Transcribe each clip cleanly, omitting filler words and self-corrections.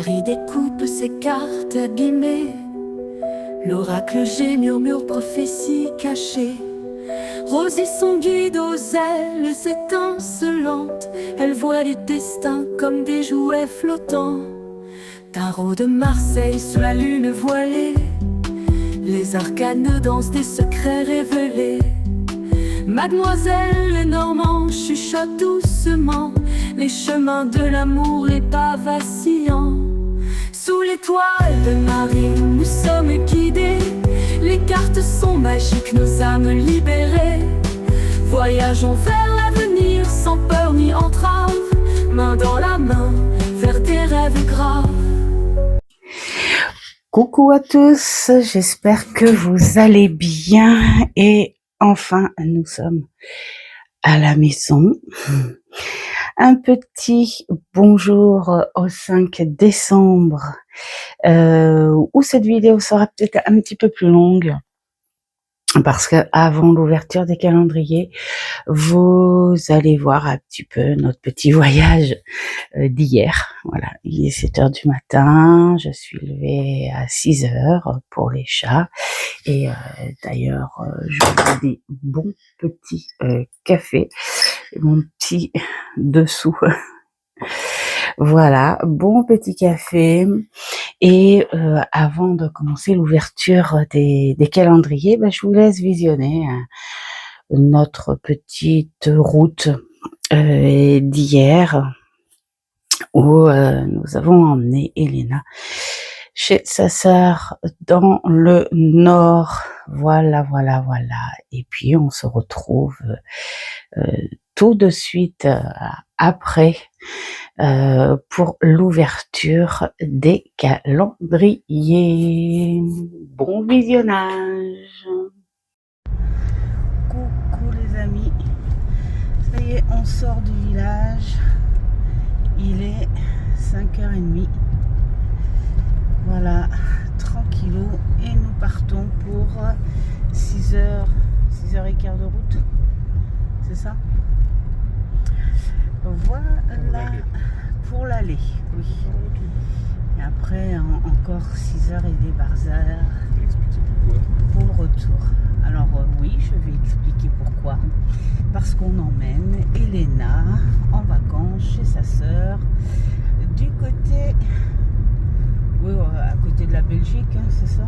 Marie découpe ses cartes abîmées. L'oracle G murmure prophétie cachée. Rosie son guide aux ailes étincelantes. Elle voit les destins comme des jouets flottants. Tarot de Marseille sous la lune voilée. Les arcanes dansent des secrets révélés. Mademoiselle Lenormand chuchote doucement les chemins de l'amour, les pas vacillants. Sous l'étoile de Marie, nous sommes guidés. Les cartes sont magiques, nos âmes libérées. Voyageons vers l'avenir sans peur ni entrave, main dans la main vers des rêves graves. Coucou à tous, j'espère que vous allez bien et enfin nous sommes à la maison. Un petit bonjour au 5 décembre où cette vidéo sera peut-être un petit peu plus longue parce que avant l'ouverture des calendriers, vous allez voir un petit peu notre petit voyage d'hier. Voilà, il est 7h du matin, je suis levée à 6h pour les chats et d'ailleurs je vous dis bon petit café, mon petit dessous. Voilà, bon petit café. Et avant de commencer l'ouverture des calendriers, je vous laisse visionner notre petite route d'hier où nous avons emmené Elena chez sa sœur dans le nord. Voilà. Et puis on se retrouve tout de suite après pour l'ouverture des calendriers. Bon visionnage. Coucou les amis, ça y est, on sort du village, il est 5h30, voilà, tranquillou, et nous partons pour 6h15 de route, c'est ça? Voilà, pour l'aller, oui. Et après, encore 6h et des barzars pour le retour. Alors oui, je vais expliquer pourquoi. Parce qu'on emmène Elena en vacances chez sa sœur du côté, oui, à côté de la Belgique, hein, c'est ça?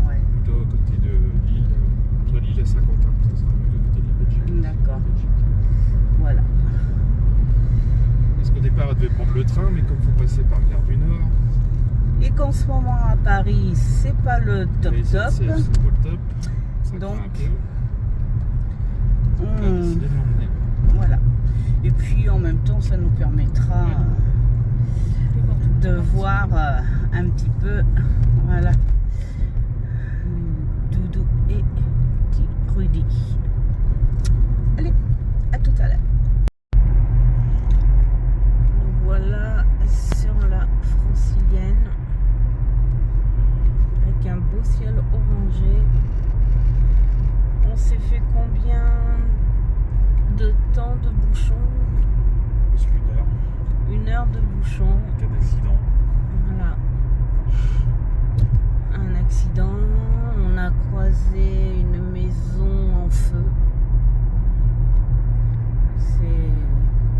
Ouais. Plutôt à côté de Lille, entre Lille et Saint-Quentin, ça sera mieux de côté de la Belgique. D'accord. Voilà. Parce qu'au départ, elle devait prendre le train, mais comme il faut passer par Gare du Nord. Et qu'en ce moment à Paris, c'est pas le top. C'est pas le top. Ça donc, craint un peu. Donc, on a décidé de l'emmener. Voilà. Et puis en même temps, ça nous permettra de voir un petit peu, voilà, Doudou et petit Rudy. Allez, à tout à l'heure. Nous voilà sur la Francilienne avec un beau ciel orangé. On s'est fait combien de temps de bouchon? Presque 1 heure. 1 heure de bouchon. Aucun accident. Voilà. Un accident. On a croisé une maison en feu. C'est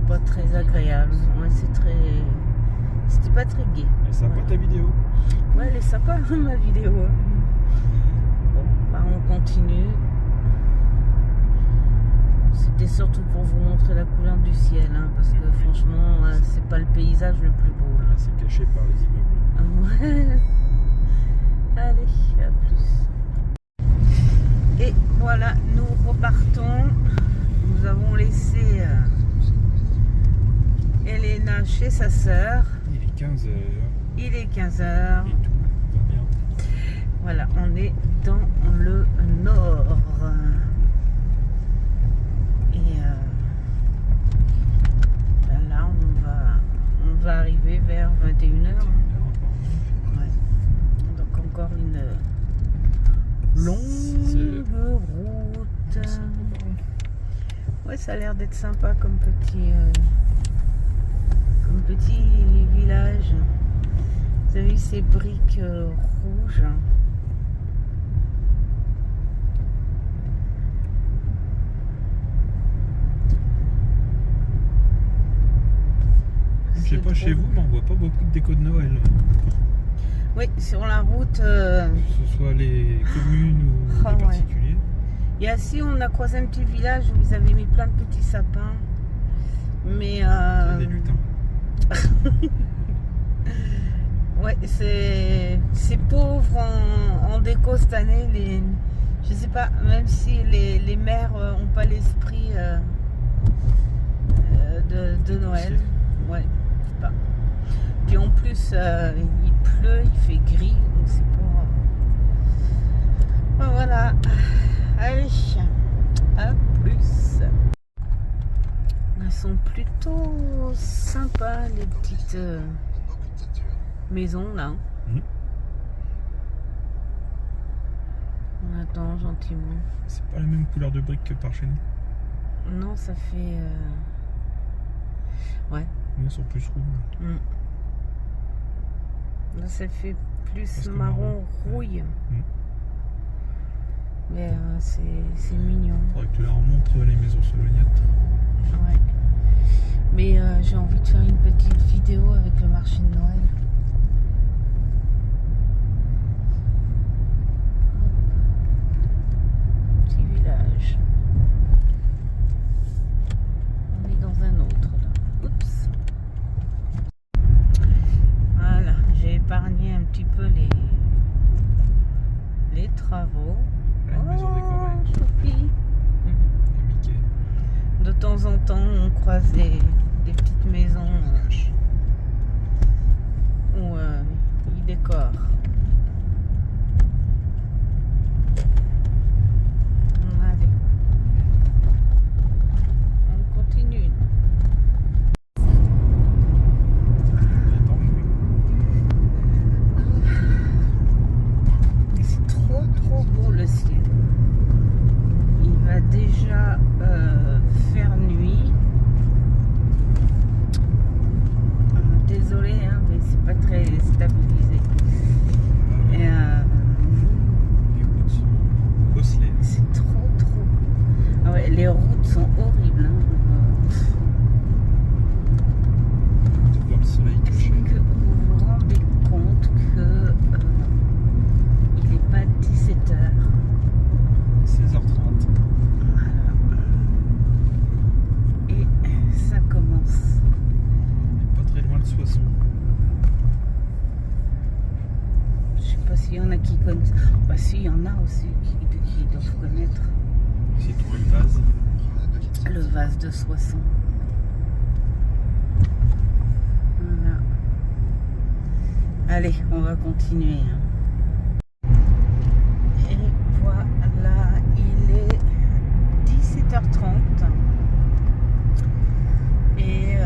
pas très agréable. Ouais, c'était pas très gai. Et ça pas ta vidéo? Ouais, elle est sympa ma vidéo. Bon, on continue. C'était surtout pour vous montrer la couleur du ciel, hein, parce que franchement, c'est pas le paysage le plus beau. Là. Là, c'est caché par les immeubles. Ouais. Allez, à plus. Et voilà, nous repartons. Nous avons laissé Elena chez sa sœur. Il est 15h. Il est 15h. Et tout va bien. Voilà, on est dans le nord. Et là, on va arriver vers 21h. Ouais. Donc encore une longue route. Ouais, ça a l'air d'être sympa comme un petit village. Vous avez vu ces briques rouges? Je sais pas chez vous, mais on voit pas beaucoup de déco de Noël. Oui, sur la route. Que ce soit les communes ou les particuliers. Et ici, on a croisé un petit village où ils avaient mis plein de petits sapins. Mais. C'est des lutins. Ouais, c'est pauvre en déco cette année. Je sais pas, même si les maires n'ont pas l'esprit de Noël. Ouais, je sais pas. Puis en plus, il pleut, il fait gris, donc c'est pour. Voilà. Allez, à plus. Elles sont plutôt sympas, les petites maisons là. On attend gentiment. C'est pas la même couleur de briques que par chez nous. Non, ça fait. Ouais. Nous, elles sont plus rouges. Là, ça fait plus marron marron rouille. Mais c'est mignon. Faudrait que tu leur montres les maisons solognates. Ouais. Mais j'ai envie de faire une petite vidéo avec le marché de Noël. Petit village. On est dans un autre là. Oups. Voilà, j'ai épargné un petit peu les travaux. Une maison décorée. Choupi. Il y a Mickey. De temps en temps, on croise des petites maisons où ils décorent. Allez. On continue. C'est trop beau le ciel. Il va déjà faire nuit. Désolé, hein, mais c'est pas très stabilisé. Et Les routes sont bosselées. c'est trop beau. Ah ouais, les routes sont horribles. Hein. Tu vois le soleil Est-ce caché. que vous vous rendez compte que il n'est pas 17h? 16h30. Voilà. Et ça commence. On est pas très loin de Soissons. Je sais pas s'il y en a qui connaissent. Bah si, il y en a aussi qui doivent connaître Ici, tu vois le vase. le vase de Soissons. Voilà. Allez, on va continuer. Et voilà, il est 17h30. Et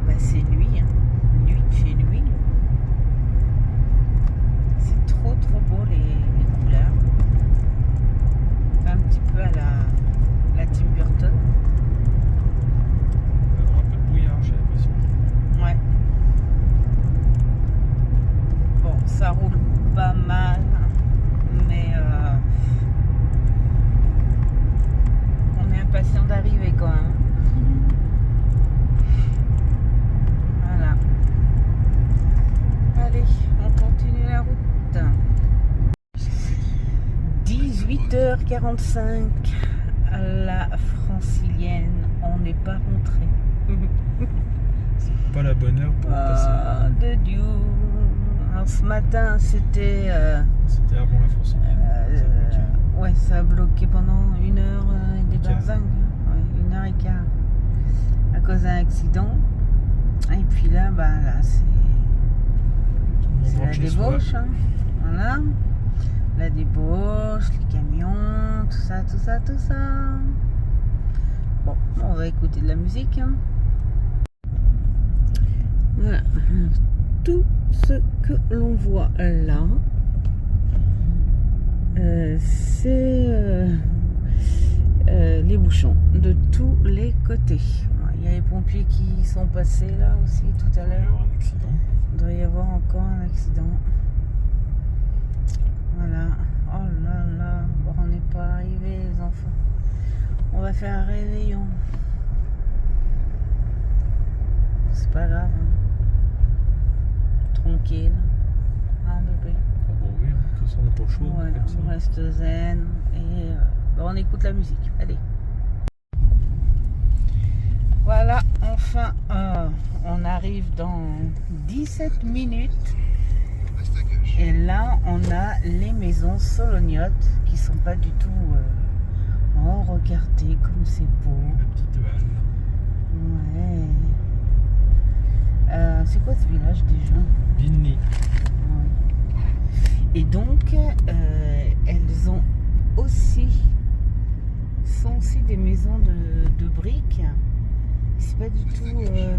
bah c'est nuit. Nuit de chez lui. C'est trop beau les couleurs. Un petit peu à la Tim Burton. Il va y avoir un peu de brouillard, j'ai l'impression. Ouais. Bon, ça roule pas mal, mais on est impatient d'arriver quand même. Voilà. Allez, on continue la route. 18h45 à la Francilienne, on n'est pas rentré. Pas la bonne heure pour passer. Ah, de Dieu. Alors ce matin, c'était. C'était avant la Francilienne. Ouais, ça a bloqué pendant 1 heure des Quart. Barzingues. Ouais, 1h15 à cause d'un accident. Et puis là, bah là, c'est la débauche. Hein. Voilà. La débauche, les camions, tout ça. Bon, on va écouter de la musique. Hein. Voilà. Tout ce que l'on voit là, c'est les bouchons de tous les côtés. Il Il y a les pompiers qui sont passés là aussi tout à Il va y l'heure. avoir un accident. Il doit y avoir encore un accident. Voilà. Oh là là. Bon, on n'est pas arrivé les enfants. On va faire un réveillon. C'est pas grave. Hein. Tranquille. Hein, bébé? Ah bon, oui, de toute façon, on n'a pas le choix. Ouais, comme ça. on reste zen et on écoute la musique. Allez. Voilà, enfin, on arrive dans 17 minutes. Et là, on a les maisons solognotes qui sont pas du tout... Oh, regardez comme c'est beau. La petite balle. Ouais. C'est quoi ce village déjà? Binny. Ouais. Et donc, elles ont aussi... sont aussi des maisons de briques. C'est pas du tout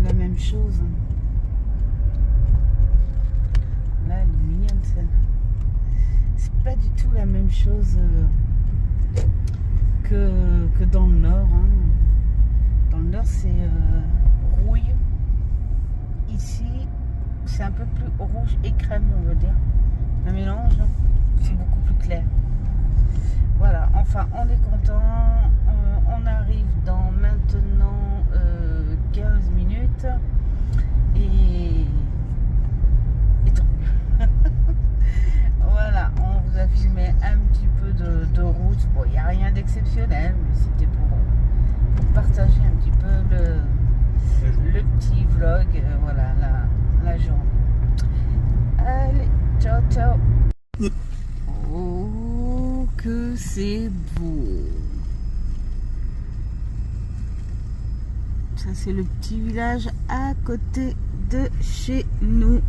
la même chose. Là, elle est mignonne celle. C'est pas du tout la même chose que dans le nord. Hein. Dans le nord, c'est rouille. Ici, c'est un peu plus rouge et crème, on va dire. Un mélange, c'est beaucoup plus clair. Voilà, enfin, on est content. On arrive dans maintenant 15 minutes. Et tant mieux. Voilà, on vous a filmé un petit peu de route. Bon, il n'y a rien d'exceptionnel, mais c'était pour partager un petit peu le petit vlog. Voilà, la journée. Allez, ciao, ciao. Oh, que c'est beau. Ça, c'est le petit village à côté de chez nous.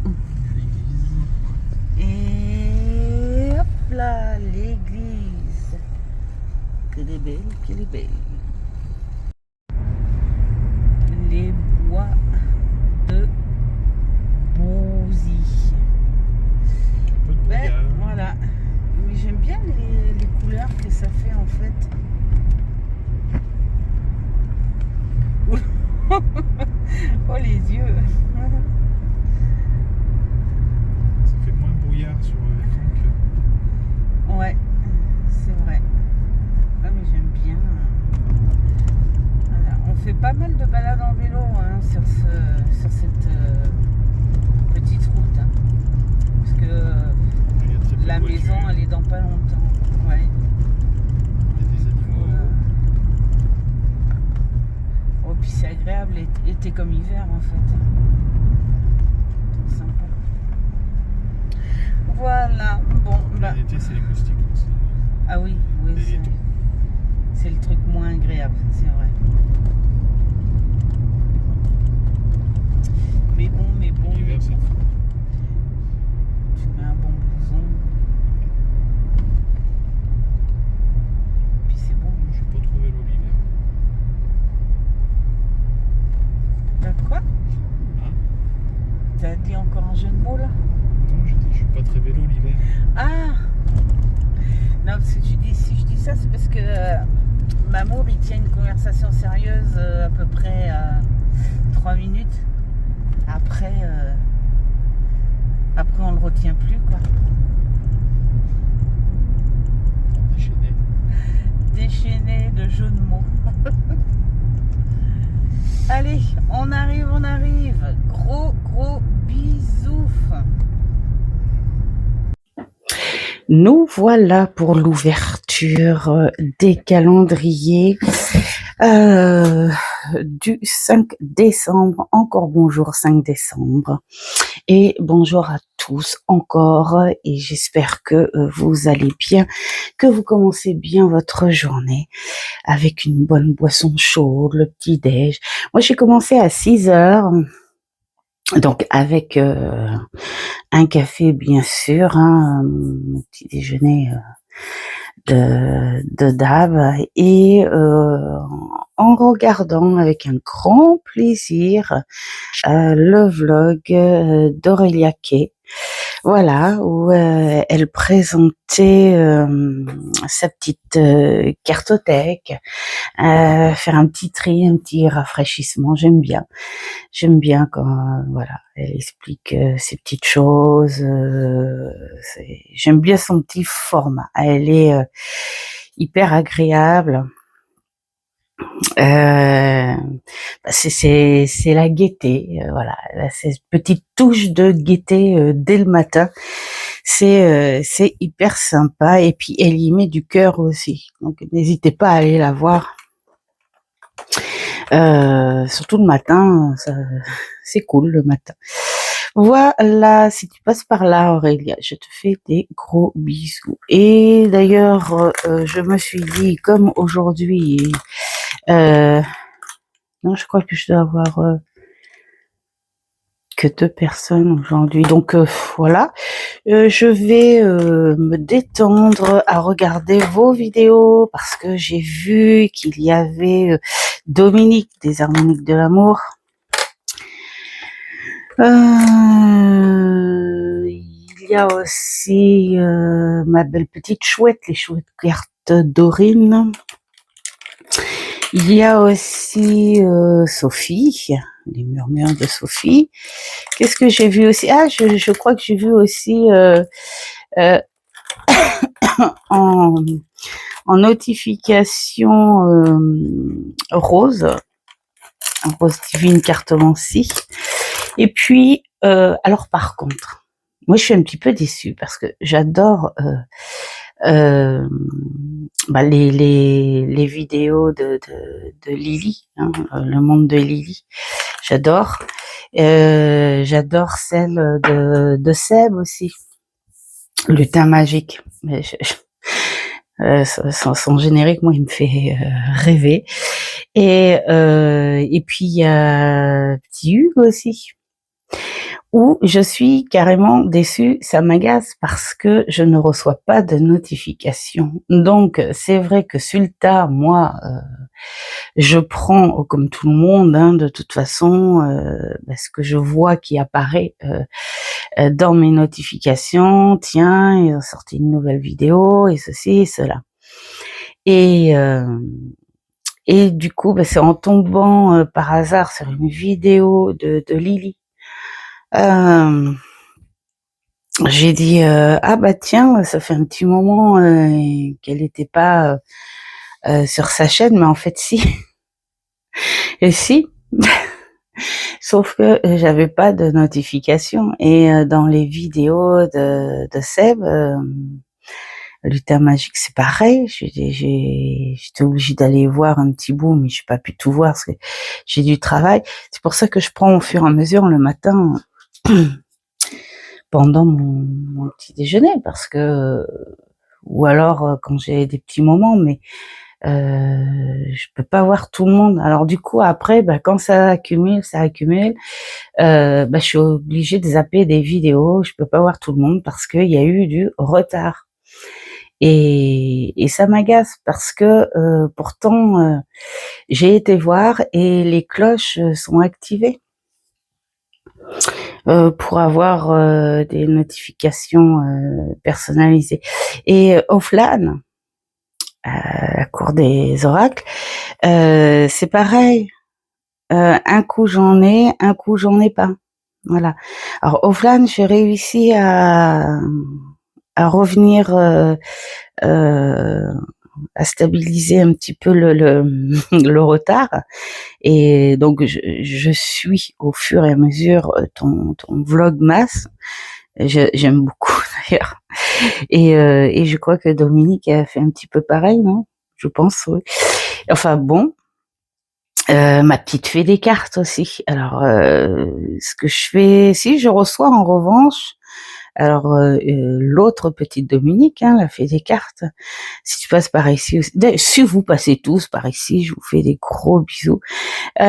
Et hop là, l'église. Qu'elle est belle, qu'elle est belle. Les bois de Bouzy. Ben, voilà. Mais j'aime bien les couleurs que ça fait en fait. Oh les yeux. Ça fait moins brouillard sur l'écran que... Ouais, c'est vrai. Ah mais j'aime bien. Voilà. On fait pas mal de balades en vélo hein, sur cette petite route. Hein. Parce que Il y a très peu la de voitures. maison elle est dans pas longtemps. Ouais. Il y a des animaux. Oh, puis c'est agréable, été comme hiver en fait. C'est sympa. Voilà, bon, bah. L'été, c'est les moustiques aussi. Ah oui, oui, Et les toux. c'est le truc moins agréable, c'est vrai. Mais bon. L'hiver, c'est le fun. Tu mets un bon blouson. Puis c'est bon. Je suis pas trop vélo l'hiver. Quoi? Hein? T'as dit encore un jeu de mots là? Non, j'ai dit, je suis pas très vélo l'hiver. Ah! Non, parce que si je dis ça, c'est parce que Mamour il tient une conversation sérieuse à peu près 3 minutes. Après, on le retient plus quoi. Déchaîné. Déchaîné de jeux de mots. Allez, on arrive. Gros bisous. Nous voilà pour l'ouverture des calendriers du 5 décembre. Encore bonjour 5 décembre. Et bonjour à tous encore. Et j'espère que vous allez bien, que vous commencez bien votre journée avec une bonne boisson chaude, le petit déj. Moi, j'ai commencé à 6 heures. Donc avec un café bien sûr, hein, mon petit déjeuner de DAB et en regardant avec un grand plaisir le vlog d'Aurélia Kay Voilà, où elle présentait sa petite cartothèque, faire un petit tri, un petit rafraîchissement. J'aime bien quand voilà, elle explique ces petites choses. J'aime bien son petit format. Elle est hyper agréable. C'est la gaieté, voilà, cette petite touche de gaieté dès le matin. C'est hyper sympa et puis elle y met du cœur aussi. Donc n'hésitez pas à aller la voir. Surtout le matin, c'est cool le matin. Voilà, si tu passes par là, Aurélia, je te fais des gros bisous. Et d'ailleurs, je me suis dit, comme aujourd'hui, non, je crois que je dois avoir que 2 personnes aujourd'hui. Donc voilà, je vais me détendre à regarder vos vidéos parce que j'ai vu qu'il y avait Dominique des Harmoniques de l'amour. Il y a aussi ma belle petite chouette, les chouettes cartes Dorine. Il y a aussi Sophie, les murmures de Sophie. Qu'est-ce que j'ai vu aussi? Ah, je crois que j'ai vu aussi en notification Rose Divine Cartomancie. Et puis, alors par contre, moi je suis un petit peu déçue parce que j'adore les vidéos de Lily, hein, le monde de Lily. J'adore. J'adore celle de Seb aussi. Lutin magique. Mais son générique, moi, il me fait rêver. Et puis il y a Petit Hugues aussi, où je suis carrément déçue, ça m'agace parce que je ne reçois pas de notification. Donc c'est vrai que Sulta, moi, je prends comme tout le monde, hein, de toute façon, ce que je vois qui apparaît dans mes notifications. Tiens, ils ont sorti une nouvelle vidéo et ceci et cela. Et du coup, c'est en tombant par hasard sur une vidéo de Lily. J'ai dit ah bah tiens, ça fait un petit moment qu'elle n'était pas sur sa chaîne, mais en fait si. Et si. Sauf que j'avais pas de notification. Et dans les vidéos de Seb, Lutin magique, c'est pareil. J'étais obligée d'aller voir un petit bout, mais j'ai pas pu tout voir parce que j'ai du travail. C'est pour ça que je prends au fur et à mesure le matin pendant mon petit déjeuner, parce que ou alors quand j'ai des petits moments, mais je peux pas voir tout le monde. Alors du coup après, quand ça accumule, je suis obligée de zapper des vidéos. Je peux pas voir tout le monde parce qu'il y a eu du retard. Et ça m'agace parce que pourtant j'ai été voir et les cloches sont activées pour avoir des notifications personnalisées. Et Offline, à la cour des oracles, c'est pareil. Un coup j'en ai, un coup j'en ai pas. Voilà. Alors Offline, j'ai réussi à revenir à stabiliser un petit peu le retard. Et donc je suis au fur et à mesure ton vlogmas. J'aime beaucoup d'ailleurs. Et je crois que Dominique a fait un petit peu pareil, non? Je pense, oui. Enfin bon. Ma petite fée des cartes aussi. Alors, ce que je fais, si je reçois en revanche, alors l'autre petite Dominique, hein, la fée des cartes, si tu passes par ici, si vous passez tous par ici, je vous fais des gros bisous. Toi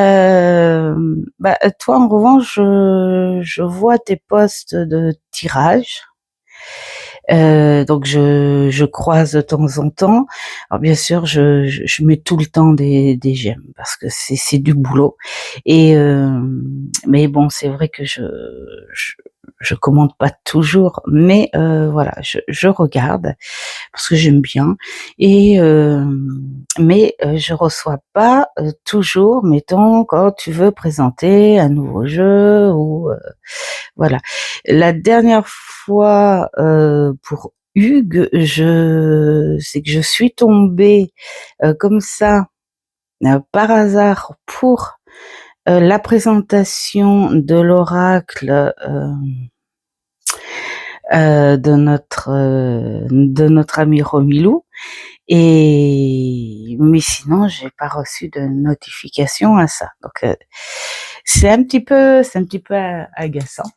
en revanche, je vois tes posts de tirage. Donc je croise de temps en temps. Alors bien sûr, je mets tout le temps des j'aime parce que c'est du boulot. Et mais bon, c'est vrai que je commande pas toujours, mais voilà, je regarde parce que j'aime bien et mais je reçois pas toujours, mettons, quand tu veux présenter un nouveau jeu ou voilà. La dernière fois, pour Hugues, c'est que je suis tombée comme ça par hasard pour la présentation de l'oracle de notre ami Romilou. Et mais sinon, j'ai pas reçu de notification à ça. Donc c'est un petit peu agaçant.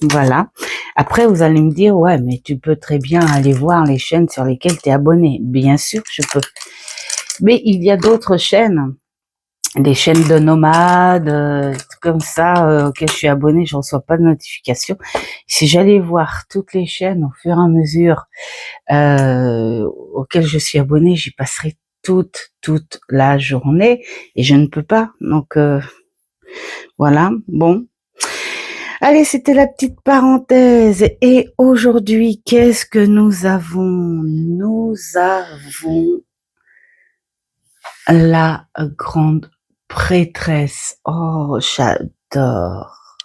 Voilà. Après, vous allez me dire, ouais, mais tu peux très bien aller voir les chaînes sur lesquelles tu es abonné. Bien sûr, je peux. Mais il y a d'autres chaînes, des chaînes de nomades, comme ça, auxquelles je suis abonnée, je reçois pas de notification. Si j'allais voir toutes les chaînes au fur et à mesure auxquelles je suis abonnée, j'y passerai toute la journée et je ne peux pas. Donc voilà, bon. Allez, c'était la petite parenthèse. Et aujourd'hui, qu'est-ce que nous avons? Nous avons la grande prêtresse. Oh, j'adore.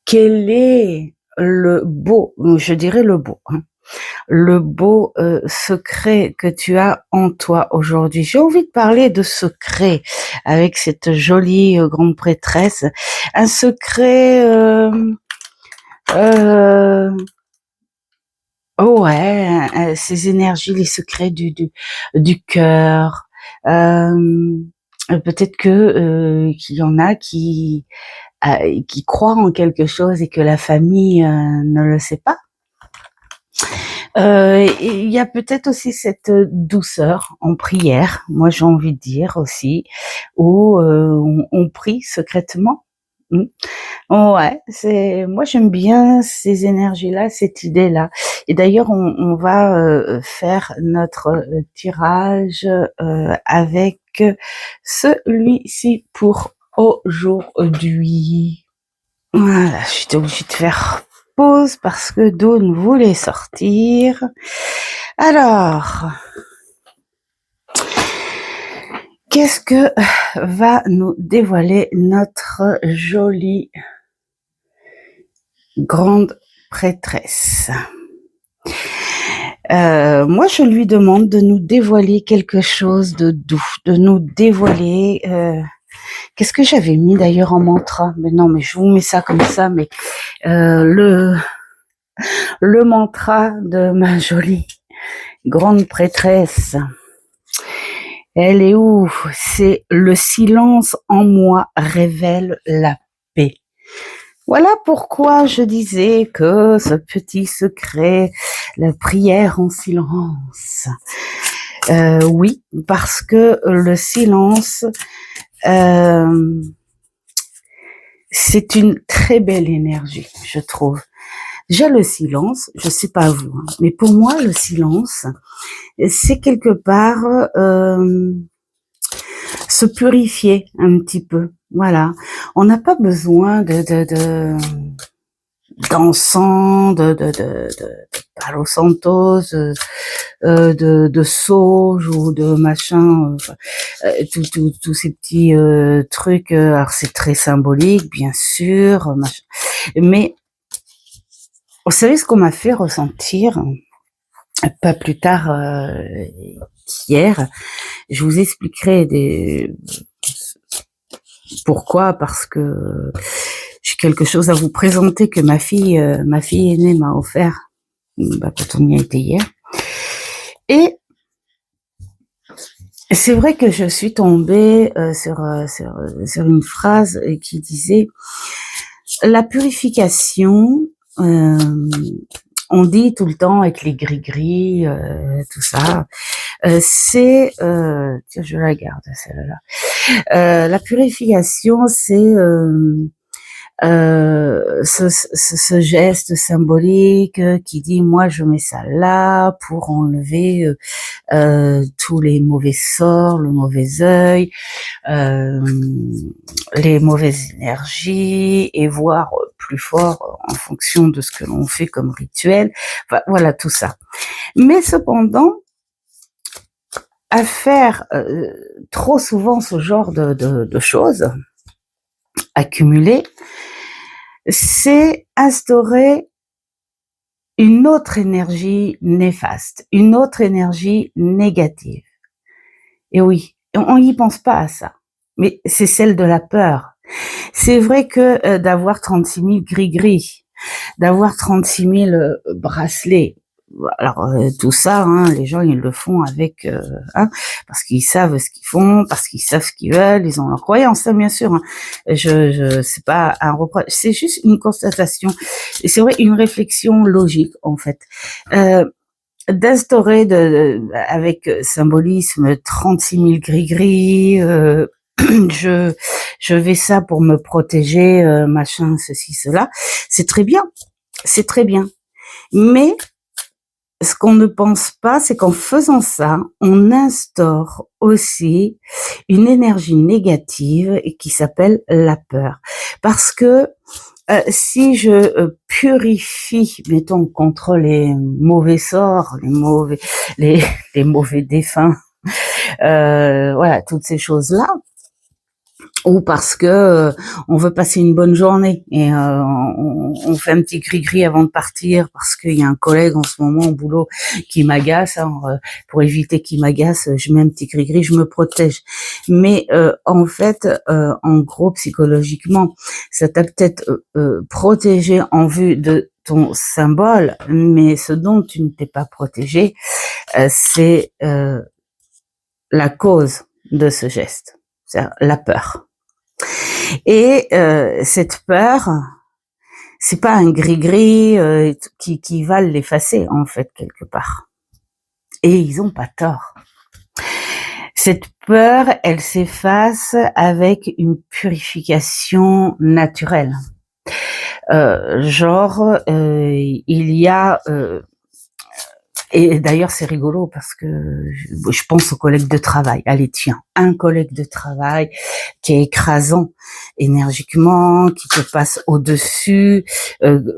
Quel est le beau, je dirais le beau, hein, le beau secret que tu as en toi aujourd'hui. J'ai envie de parler de secret avec cette jolie grande prêtresse. Un secret, ouais, ces énergies, les secrets du cœur. Peut-être que qu'il y en a qui croient en quelque chose et que la famille ne le sait pas. Il y a peut-être aussi cette douceur en prière, moi j'ai envie de dire aussi, où on prie secrètement. Ouais, moi j'aime bien ces énergies-là, cette idée-là. Et d'ailleurs, on va faire notre tirage avec celui-ci pour aujourd'hui. Voilà, j'étais obligée de faire pause parce que Dawn voulait sortir. Alors, qu'est-ce que va nous dévoiler notre jolie grande prêtresse? Moi, je lui demande de nous dévoiler quelque chose de doux, de nous dévoiler... qu'est-ce que j'avais mis d'ailleurs en mantra? Mais non, mais je vous mets ça comme ça, mais le mantra de ma jolie grande prêtresse, elle est où? C'est le silence en moi révèle la paix. Voilà pourquoi je disais que ce petit secret, la prière en silence, oui, parce que le silence, c'est une très belle énergie, je trouve. Déjà le silence, je sais pas vous, hein, mais pour moi le silence, c'est quelque part se purifier un petit peu. Voilà, on n'a pas besoin d'encens, de Palo Santos, de sauge ou de machin, tous ces petits trucs. Alors c'est très symbolique, bien sûr, machin. Mais vous savez ce qu'on m'a fait ressentir pas plus tard qu'hier. Je vous expliquerai pourquoi, parce que j'ai quelque chose à vous présenter que ma fille aînée m'a offert quand on y a été hier. Et c'est vrai que je suis tombée sur une phrase qui disait la purification, on dit tout le temps avec les gris-gris, tout ça, c'est, tiens, je la garde celle-là. La purification, c'est ce geste symbolique qui dit moi je mets ça là pour enlever tous les mauvais sorts, le mauvais œil, les mauvaises énergies et voir plus fort en fonction de ce que l'on fait comme rituel. Enfin, voilà tout ça. Mais cependant, à faire trop souvent ce genre de choses accumulées, c'est instaurer une autre énergie néfaste, une autre énergie négative. Et oui, on n'y pense pas à ça, mais c'est celle de la peur. C'est vrai que d'avoir 36 000 gris-gris, d'avoir 36 000 bracelets, alors tout ça, hein, les gens ils le font avec, parce qu'ils savent ce qu'ils font, parce qu'ils savent ce qu'ils veulent, ils ont leurs croyances, hein, bien sûr. Hein. C'est pas un reproche, c'est juste une constatation. Et c'est vrai, une réflexion logique en fait. D'instaurer avec symbolisme 36 000 gris-gris. Je vais ça pour me protéger, machin, ceci, cela. C'est très bien, c'est très bien. Mais ce qu'on ne pense pas, c'est qu'en faisant ça, on instaure aussi une énergie négative et qui s'appelle la peur. Parce que si je purifie, mettons, contre les mauvais sorts, les mauvais défunts, voilà, toutes ces choses-là, ou parce que on veut passer une bonne journée et on fait un petit gris-gris avant de partir parce qu'il y a un collègue en ce moment au boulot qui m'agace. Alors, pour éviter qu'il m'agace, je mets un petit gris-gris, je me protège. Mais en fait, en gros, psychologiquement, ça t'a peut-être protégé en vue de ton symbole, mais ce dont tu ne t'es pas protégé, c'est la cause de ce geste, c'est la peur. Et cette peur, c'est pas un gris-gris qui va l'effacer en fait quelque part. Et ils ont pas tort. Cette peur, elle s'efface avec une purification naturelle. Il y a et d'ailleurs, c'est rigolo parce que je pense aux collègues de travail. Allez, tiens, un collègue de travail qui est écrasant énergiquement, qui te passe au-dessus,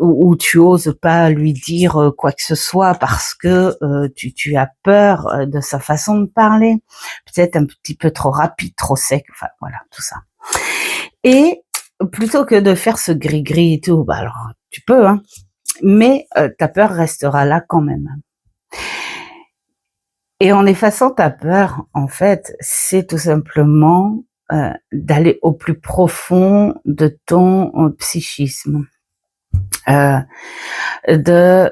où tu oses pas lui dire quoi que ce soit parce que tu as peur de sa façon de parler, peut-être un petit peu trop rapide, trop sec, enfin voilà, tout ça. Et plutôt que de faire ce gris-gris et tout, bah alors tu peux, hein, mais ta peur restera là quand même. Et en effaçant ta peur, en fait, c'est tout simplement d'aller au plus profond de ton psychisme, de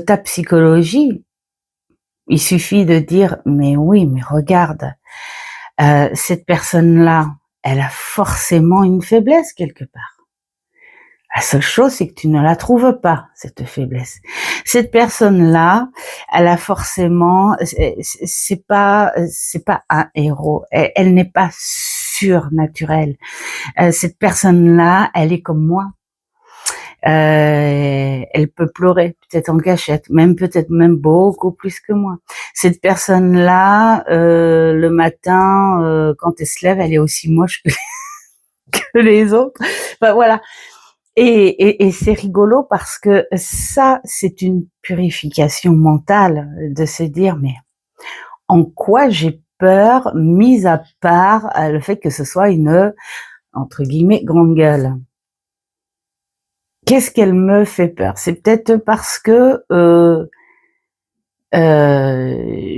ta psychologie. Il suffit de dire, mais oui, mais regarde, cette personne-là, elle a forcément une faiblesse quelque part. La seule chose, c'est que tu ne la trouves pas, cette faiblesse. Cette personne-là, elle a forcément, c'est pas un héros. Elle n'est pas surnaturelle. Cette personne-là, elle est comme moi. Elle peut pleurer, peut-être en cachette, peut-être même beaucoup plus que moi. Cette personne-là, le matin, quand elle se lève, elle est aussi moche que les autres. Enfin, voilà. Et c'est rigolo parce que ça, c'est une purification mentale de se dire, mais en quoi j'ai peur, mis à part le fait que ce soit une, entre guillemets, grande gueule. Qu'est-ce qu'elle me fait peur? C'est peut-être parce que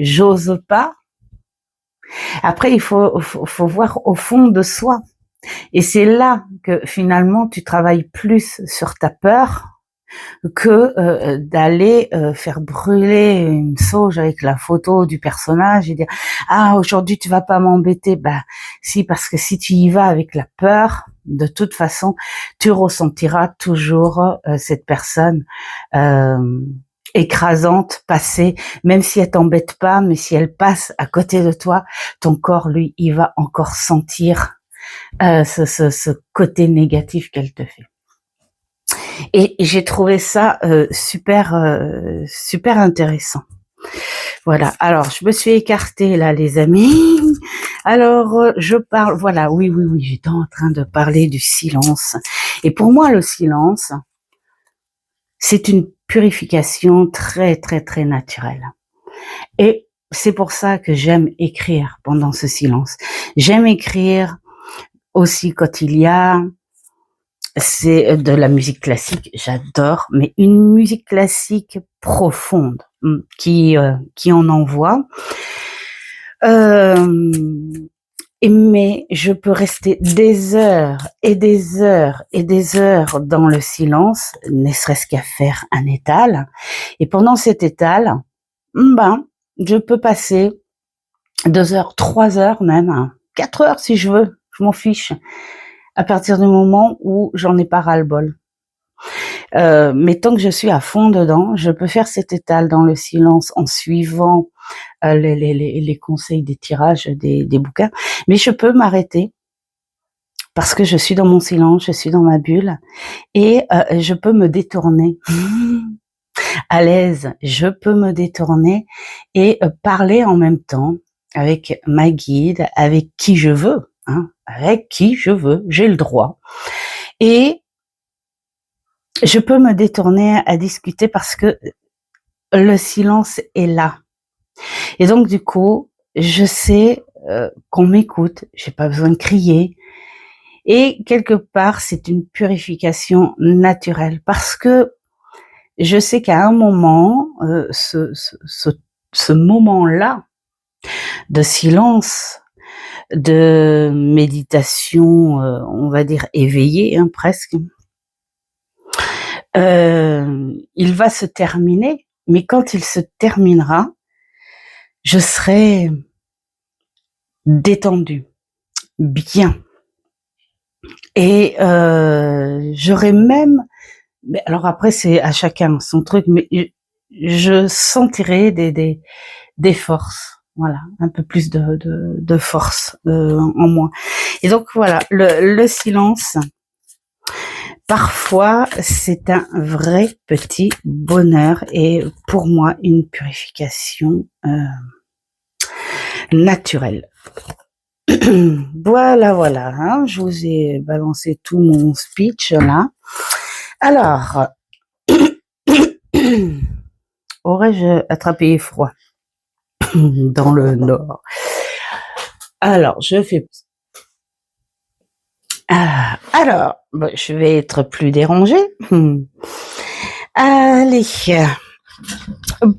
j'ose pas. Après, il faut voir au fond de soi. Et c'est là que finalement tu travailles plus sur ta peur que d'aller faire brûler une sauge avec la photo du personnage et dire ah aujourd'hui tu vas pas m'embêter. Bah si, parce que si tu y vas avec la peur, de toute façon tu ressentiras toujours cette personne écrasante passer, même si elle t'embête pas, mais si elle passe à côté de toi, ton corps lui il va encore sentir ce côté négatif qu'elle te fait. Et j'ai trouvé ça super intéressant. Voilà. Alors je me suis écartée là, les amis. Alors, je parle, voilà, oui, j'étais en train de parler du silence. Et pour moi, le silence, c'est une purification très, très, très naturelle. Et c'est pour ça que j'aime écrire pendant ce silence. J'aime écrire aussi quand il y a, c'est de la musique classique, j'adore, mais une musique classique profonde qui en envoie. Mais je peux rester des heures et des heures et des heures dans le silence, ne serait-ce qu'à faire un étal. Et pendant cet étal, je peux passer 2 heures, 3 heures même, 4 heures si je veux, je m'en fiche, à partir du moment où j'en ai pas ras-le-bol. Mais tant que je suis à fond dedans, je peux faire cet étal dans le silence en suivant les conseils des tirages des bouquins, mais je peux m'arrêter parce que je suis dans mon silence, je suis dans ma bulle et je peux me détourner. À l'aise, je peux me détourner et parler en même temps avec ma guide, avec qui je veux, avec qui je veux, j'ai le droit. Et je peux me détourner à discuter parce que le silence est là. Et donc du coup, je sais qu'on m'écoute, j'ai pas besoin de crier. Et quelque part, c'est une purification naturelle parce que je sais qu'à un moment, ce moment-là de silence, de méditation, on va dire éveillée, presque, il va se terminer. Mais quand il se terminera, je serai détendue, bien. Et j'aurais même, mais alors après c'est à chacun son truc, mais je sentirais des forces, voilà, un peu plus de force en moi. Et donc voilà, le silence, parfois c'est un vrai petit bonheur et pour moi une purification naturelle. Voilà, je vous ai balancé tout mon speech là. Alors, aurais-je attrapé froid dans le nord? Alors, je fais... Alors, je vais être plus dérangée. Allez,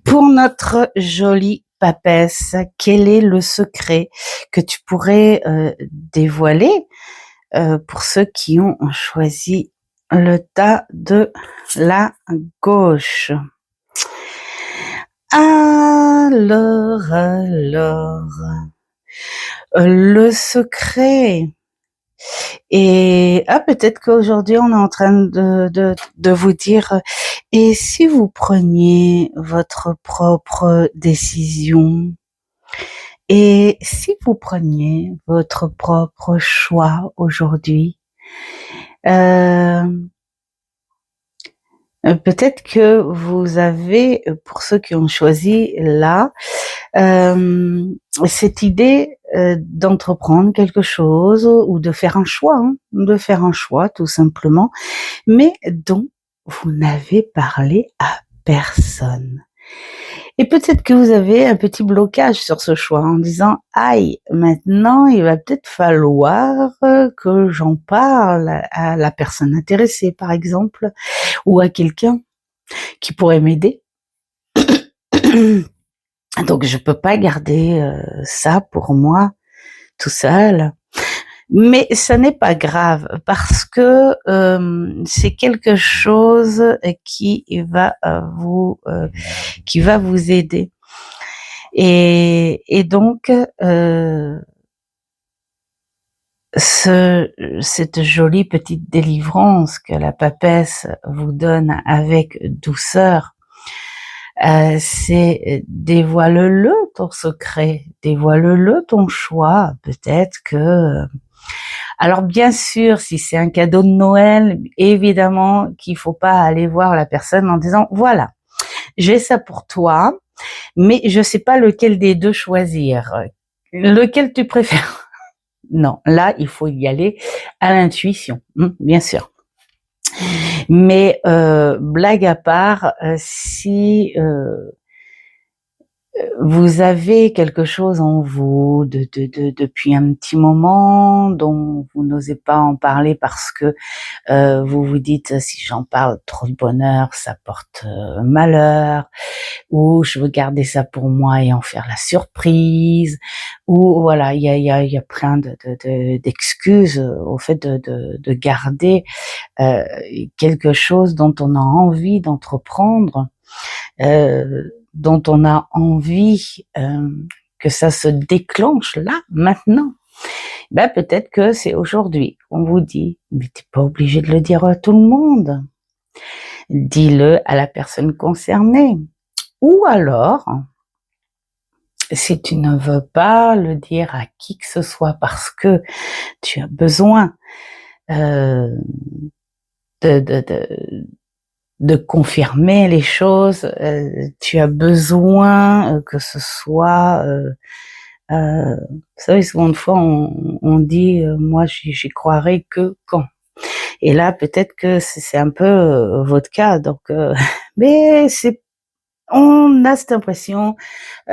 pour notre jolie papesse, quel est le secret que tu pourrais dévoiler pour ceux qui ont choisi le tas de la gauche? Alors, le secret. Et peut-être qu'aujourd'hui on est en train de vous dire, et si vous preniez votre propre décision, et si vous preniez votre propre choix aujourd'hui, peut-être que vous avez, pour ceux qui ont choisi là, cette idée d'entreprendre quelque chose ou de faire un choix, tout simplement, mais dont vous n'avez parlé à personne. Et peut-être que vous avez un petit blocage sur ce choix en disant « Aïe, maintenant il va peut-être falloir que j'en parle à la personne intéressée par exemple, ou à quelqu'un qui pourrait m'aider. » Donc je peux pas garder ça pour moi tout seul. Mais ça n'est pas grave parce que c'est quelque chose qui va vous aider. Et donc cette jolie petite délivrance que la papesse vous donne avec douceur, c'est dévoile-le ton secret, dévoile-le ton choix. Peut-être que... Alors bien sûr, si c'est un cadeau de Noël, évidemment qu'il faut pas aller voir la personne en disant « Voilà, j'ai ça pour toi, mais je sais pas lequel des deux choisir. Lequel tu préfères? Non, là, il faut y aller à l'intuition, bien sûr. Mais blague à part, si vous avez quelque chose en vous depuis un petit moment dont vous n'osez pas en parler parce que vous vous dites si j'en parle trop de bonheur, ça porte malheur, ou je veux garder ça pour moi et en faire la surprise, ou voilà, il y a plein d'excuses au fait de garder euh, quelque chose dont on a envie d'entreprendre, dont on a envie que ça se déclenche là, maintenant. Ben peut-être que c'est aujourd'hui qu'on vous dit, mais t'es pas obligé de le dire à tout le monde. Dis-le à la personne concernée. Ou alors, si tu ne veux pas le dire à qui que ce soit parce que tu as besoin de, de, de, de confirmer les choses, tu as besoin que ce soit... vous savez, souvent de fois, on dit, moi, j'y croirais que quand. Et là, peut-être que c'est un peu votre cas. Donc, mais on a cette impression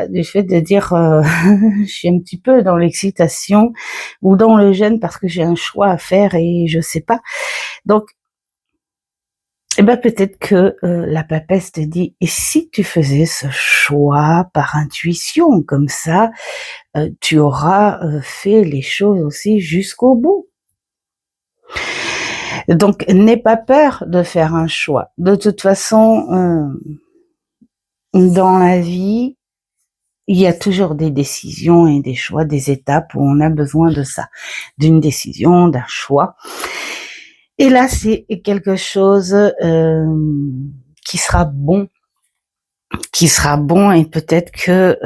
du fait de dire, je suis un petit peu dans l'excitation ou dans le gêne parce que j'ai un choix à faire et je sais pas. Donc, eh ben peut-être que la papesse te dit, et si tu faisais ce choix par intuition, comme ça, tu auras fait les choses aussi jusqu'au bout. Donc, n'aie pas peur de faire un choix. De toute façon, dans la vie, il y a toujours des décisions et des choix, des étapes où on a besoin de ça, d'une décision, d'un choix. Et là, c'est quelque chose qui sera bon, et peut-être que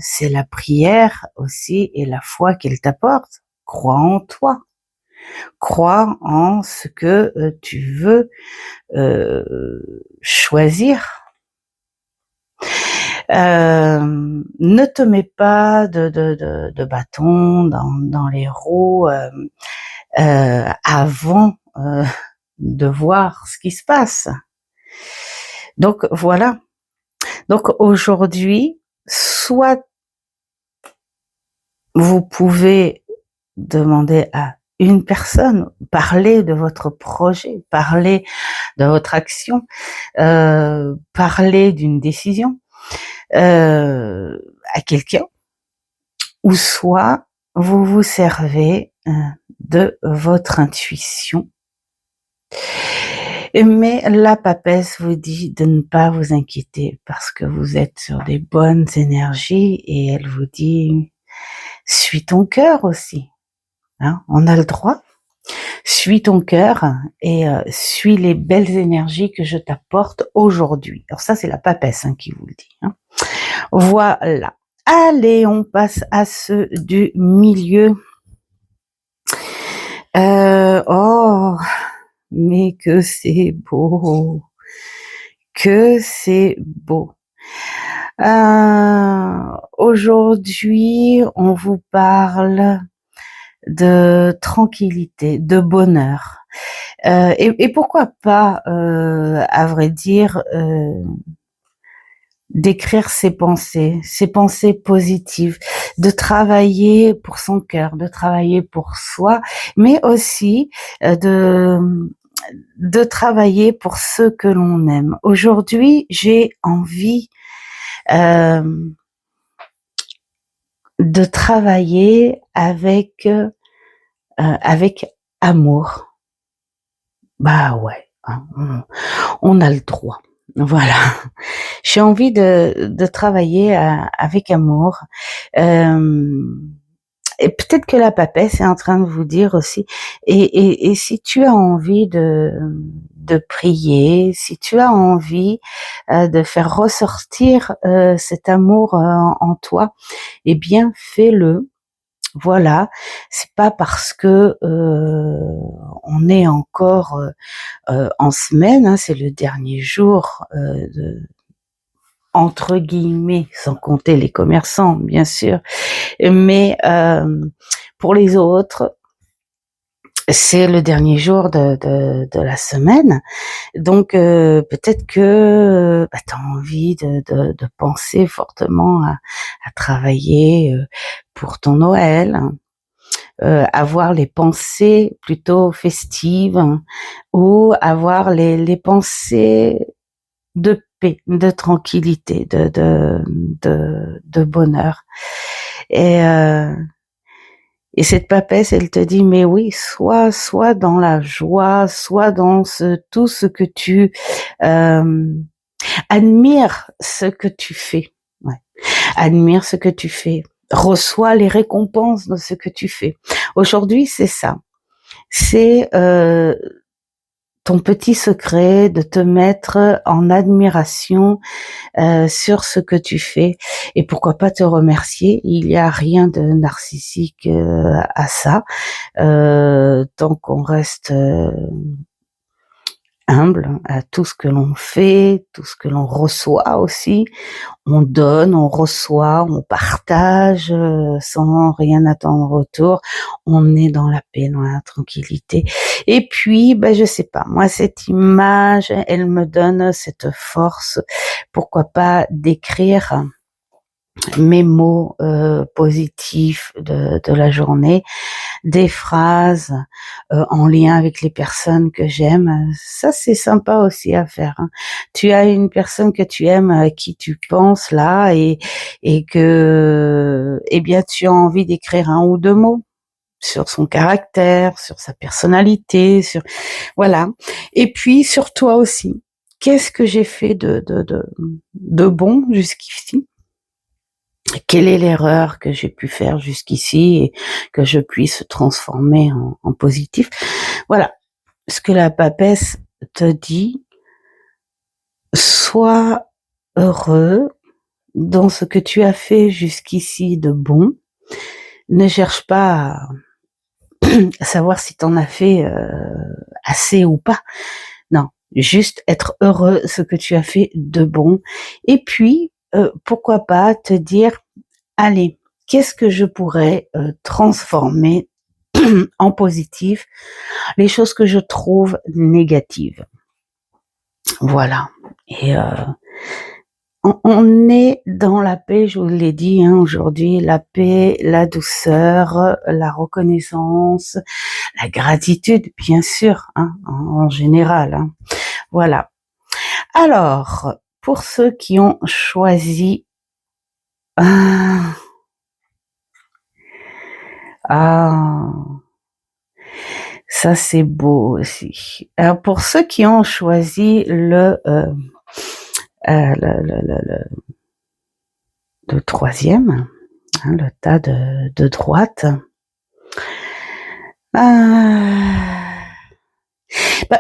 c'est la prière aussi et la foi qu'elle t'apporte. Crois en toi. Crois en ce que tu veux choisir. Ne te mets pas de bâton dans les roues avant de voir ce qui se passe. Donc voilà. Donc aujourd'hui, soit vous pouvez demander à une personne, parler de votre projet, parler de votre action, parler d'une décision à quelqu'un, ou soit vous vous servez de votre intuition. Mais la papesse vous dit de ne pas vous inquiéter parce que vous êtes sur des bonnes énergies et elle vous dit suis ton cœur aussi. Hein, on a le droit. Suis ton cœur et suis les belles énergies que je t'apporte aujourd'hui. Alors ça, c'est la papesse qui vous le dit. Hein. Voilà. Allez, on passe à ceux du milieu. Oh, mais que c'est beau. Que c'est beau. Aujourd'hui, on vous parle de tranquillité, de bonheur. Et pourquoi pas, à vrai dire, d'écrire ses pensées positives, de travailler pour son cœur, de travailler pour soi, mais aussi de travailler pour ceux que l'on aime. Aujourd'hui, j'ai envie de travailler avec amour. Bah ouais, hein, on a le droit. Voilà. J'ai envie de travailler avec amour. Et peut-être que la papesse est en train de vous dire aussi, et si tu as envie de prier, si tu as envie de faire ressortir cet amour en toi, eh bien fais-le. Voilà, c'est pas parce que on est encore en semaine, hein, c'est le dernier jour entre guillemets, sans compter les commerçants, bien sûr. Mais pour les autres, c'est le dernier jour de la semaine. Donc peut-être que tu as envie de penser fortement à travailler pour ton Noël, avoir les pensées plutôt festives, ou avoir les pensées de paix, de tranquillité, de bonheur. Et cette papesse, elle te dit, mais oui, sois dans la joie, sois dans tout ce que tu admire ce que tu fais. Ouais. Admire ce que tu fais. Reçois les récompenses de ce que tu fais. Aujourd'hui, c'est ça. C'est ton petit secret de te mettre en admiration sur ce que tu fais, et pourquoi pas te remercier. Il n'y a rien de narcissique à ça, tant qu'on reste humble à tout ce que l'on fait, tout ce que l'on reçoit aussi. On donne, on reçoit, on partage sans rien attendre en retour. On est dans la paix, dans la tranquillité. Et puis, je sais pas, moi cette image, elle me donne cette force. Pourquoi pas d'écrire mes mots positifs de la journée, des phrases en lien avec les personnes que j'aime. Ça, c'est sympa aussi à faire. Hein. Tu as une personne que tu aimes, à qui tu penses là, et que, eh bien, tu as envie d'écrire un ou deux mots sur son caractère, sur sa personnalité, voilà. Et puis sur toi aussi. Qu'est-ce que j'ai fait de bon jusqu'ici? Quelle est l'erreur que j'ai pu faire jusqu'ici et que je puisse transformer en positif? Voilà. Ce que la papesse te dit, sois heureux dans ce que tu as fait jusqu'ici de bon. Ne cherche pas à savoir si tu en as fait assez ou pas. Non, juste être heureux de ce que tu as fait de bon. Et puis, pourquoi pas te dire, allez, qu'est-ce que je pourrais transformer en positif, les choses que je trouve négatives. Voilà. Et on est dans la paix, je vous l'ai dit aujourd'hui, la paix, la douceur, la reconnaissance, la gratitude, bien sûr, en général. Voilà. Alors, pour ceux qui ont choisi ça c'est beau aussi. Alors pour ceux qui ont choisi le troisième, le tas de droite.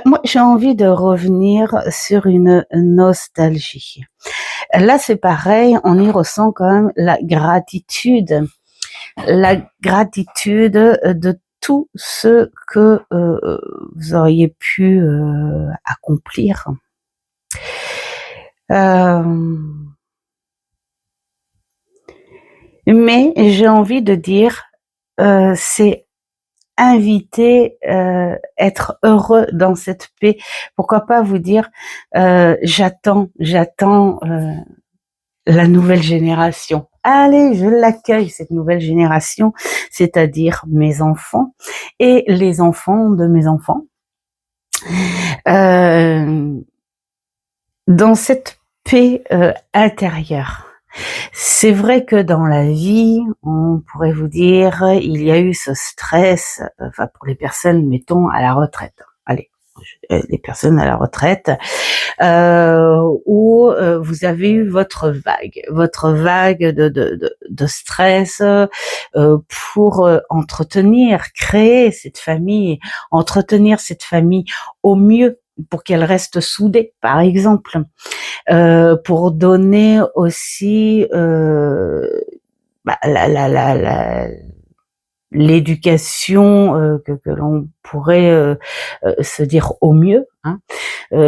Moi j'ai envie de revenir sur une nostalgie. Là c'est pareil, on y ressent quand même la gratitude de tout ce que vous auriez pu accomplir. Mais j'ai envie de dire, c'est inviter, être heureux dans cette paix. Pourquoi pas vous dire, j'attends la nouvelle génération. Allez, je l'accueille, cette nouvelle génération, c'est-à-dire mes enfants et les enfants de mes enfants. Dans cette paix intérieure. C'est vrai que dans la vie, on pourrait vous dire, il y a eu ce stress, pour les personnes, mettons, à la retraite. Allez, les personnes à la retraite, où vous avez eu votre vague de stress pour créer cette famille, entretenir cette famille au mieux pour qu'elle reste soudée, par exemple, pour donner aussi l'éducation que l'on pourrait se dire au mieux.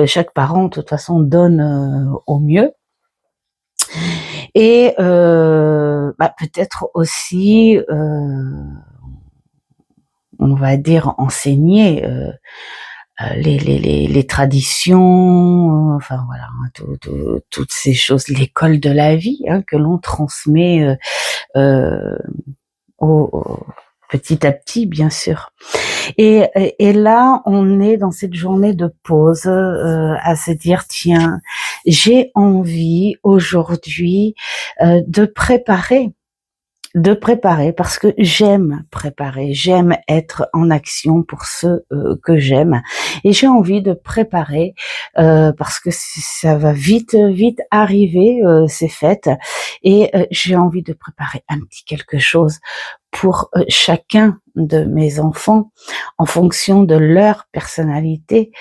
Chaque parent, de toute façon, donne au mieux. Et peut-être aussi, on va dire enseigner les traditions, enfin voilà, hein, toutes ces choses, l'école de la vie hein, que l'on transmet euh, petit à petit, bien sûr. Et là, on est dans cette journée de pause à se dire tiens, j'ai envie aujourd'hui de préparer parce que j'aime préparer, j'aime être en action pour ceux que j'aime et j'ai envie de préparer parce que ça va vite arriver ces fêtes et j'ai envie de préparer un petit quelque chose pour chacun de mes enfants en fonction de leur personnalité,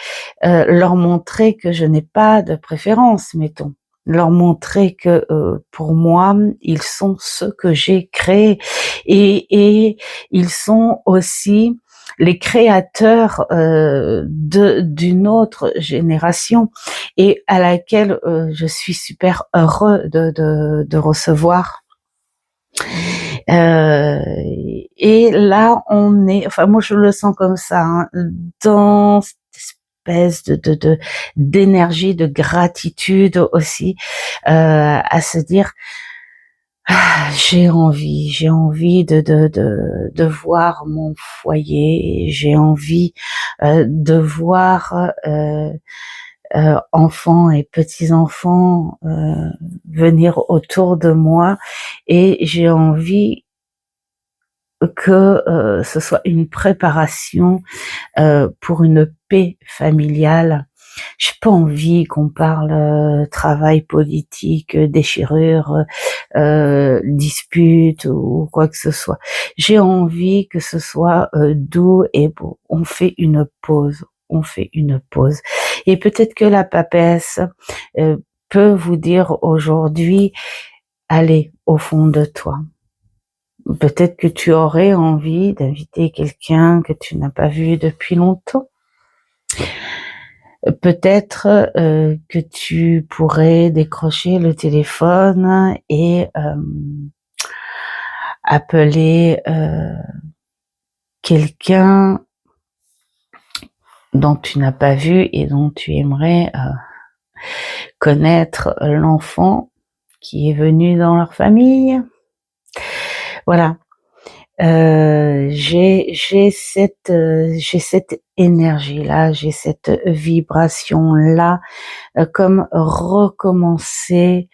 leur montrer que je n'ai pas de préférence, mettons leur montrer que pour moi ils sont ceux que j'ai créés et ils sont aussi les créateurs d'une autre génération et à laquelle je suis super heureux de recevoir. Et là on est, enfin moi je le sens comme ça, hein, dans espèce d'énergie, de gratitude aussi, à se dire j'ai envie de voir mon foyer, j'ai envie de voir enfants et petits-enfants venir autour de moi et j'ai envie que ce soit une préparation pour une paix familiale. J'ai pas envie qu'on parle travail politique, déchirure, dispute ou quoi que ce soit. J'ai envie que ce soit doux et beau. On fait une pause. On fait une pause. Et peut-être que la papesse peut vous dire aujourd'hui, allez au fond de toi. Peut-être que tu aurais envie d'inviter quelqu'un que tu n'as pas vu depuis longtemps. Peut-être que tu pourrais décrocher le téléphone et appeler quelqu'un dont tu n'as pas vu et dont tu aimerais connaître l'enfant qui est venu dans leur famille. Voilà. J'ai cette énergie là, j'ai cette vibration là, comme recommencer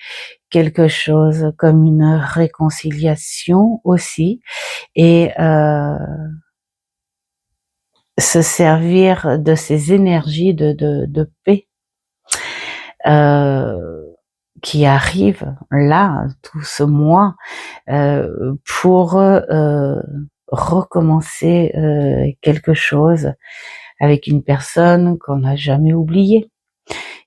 quelque chose, comme une réconciliation aussi, et se servir de ces énergies de paix qui arrivent là tout ce mois pour recommencer quelque chose avec une personne qu'on n'a jamais oubliée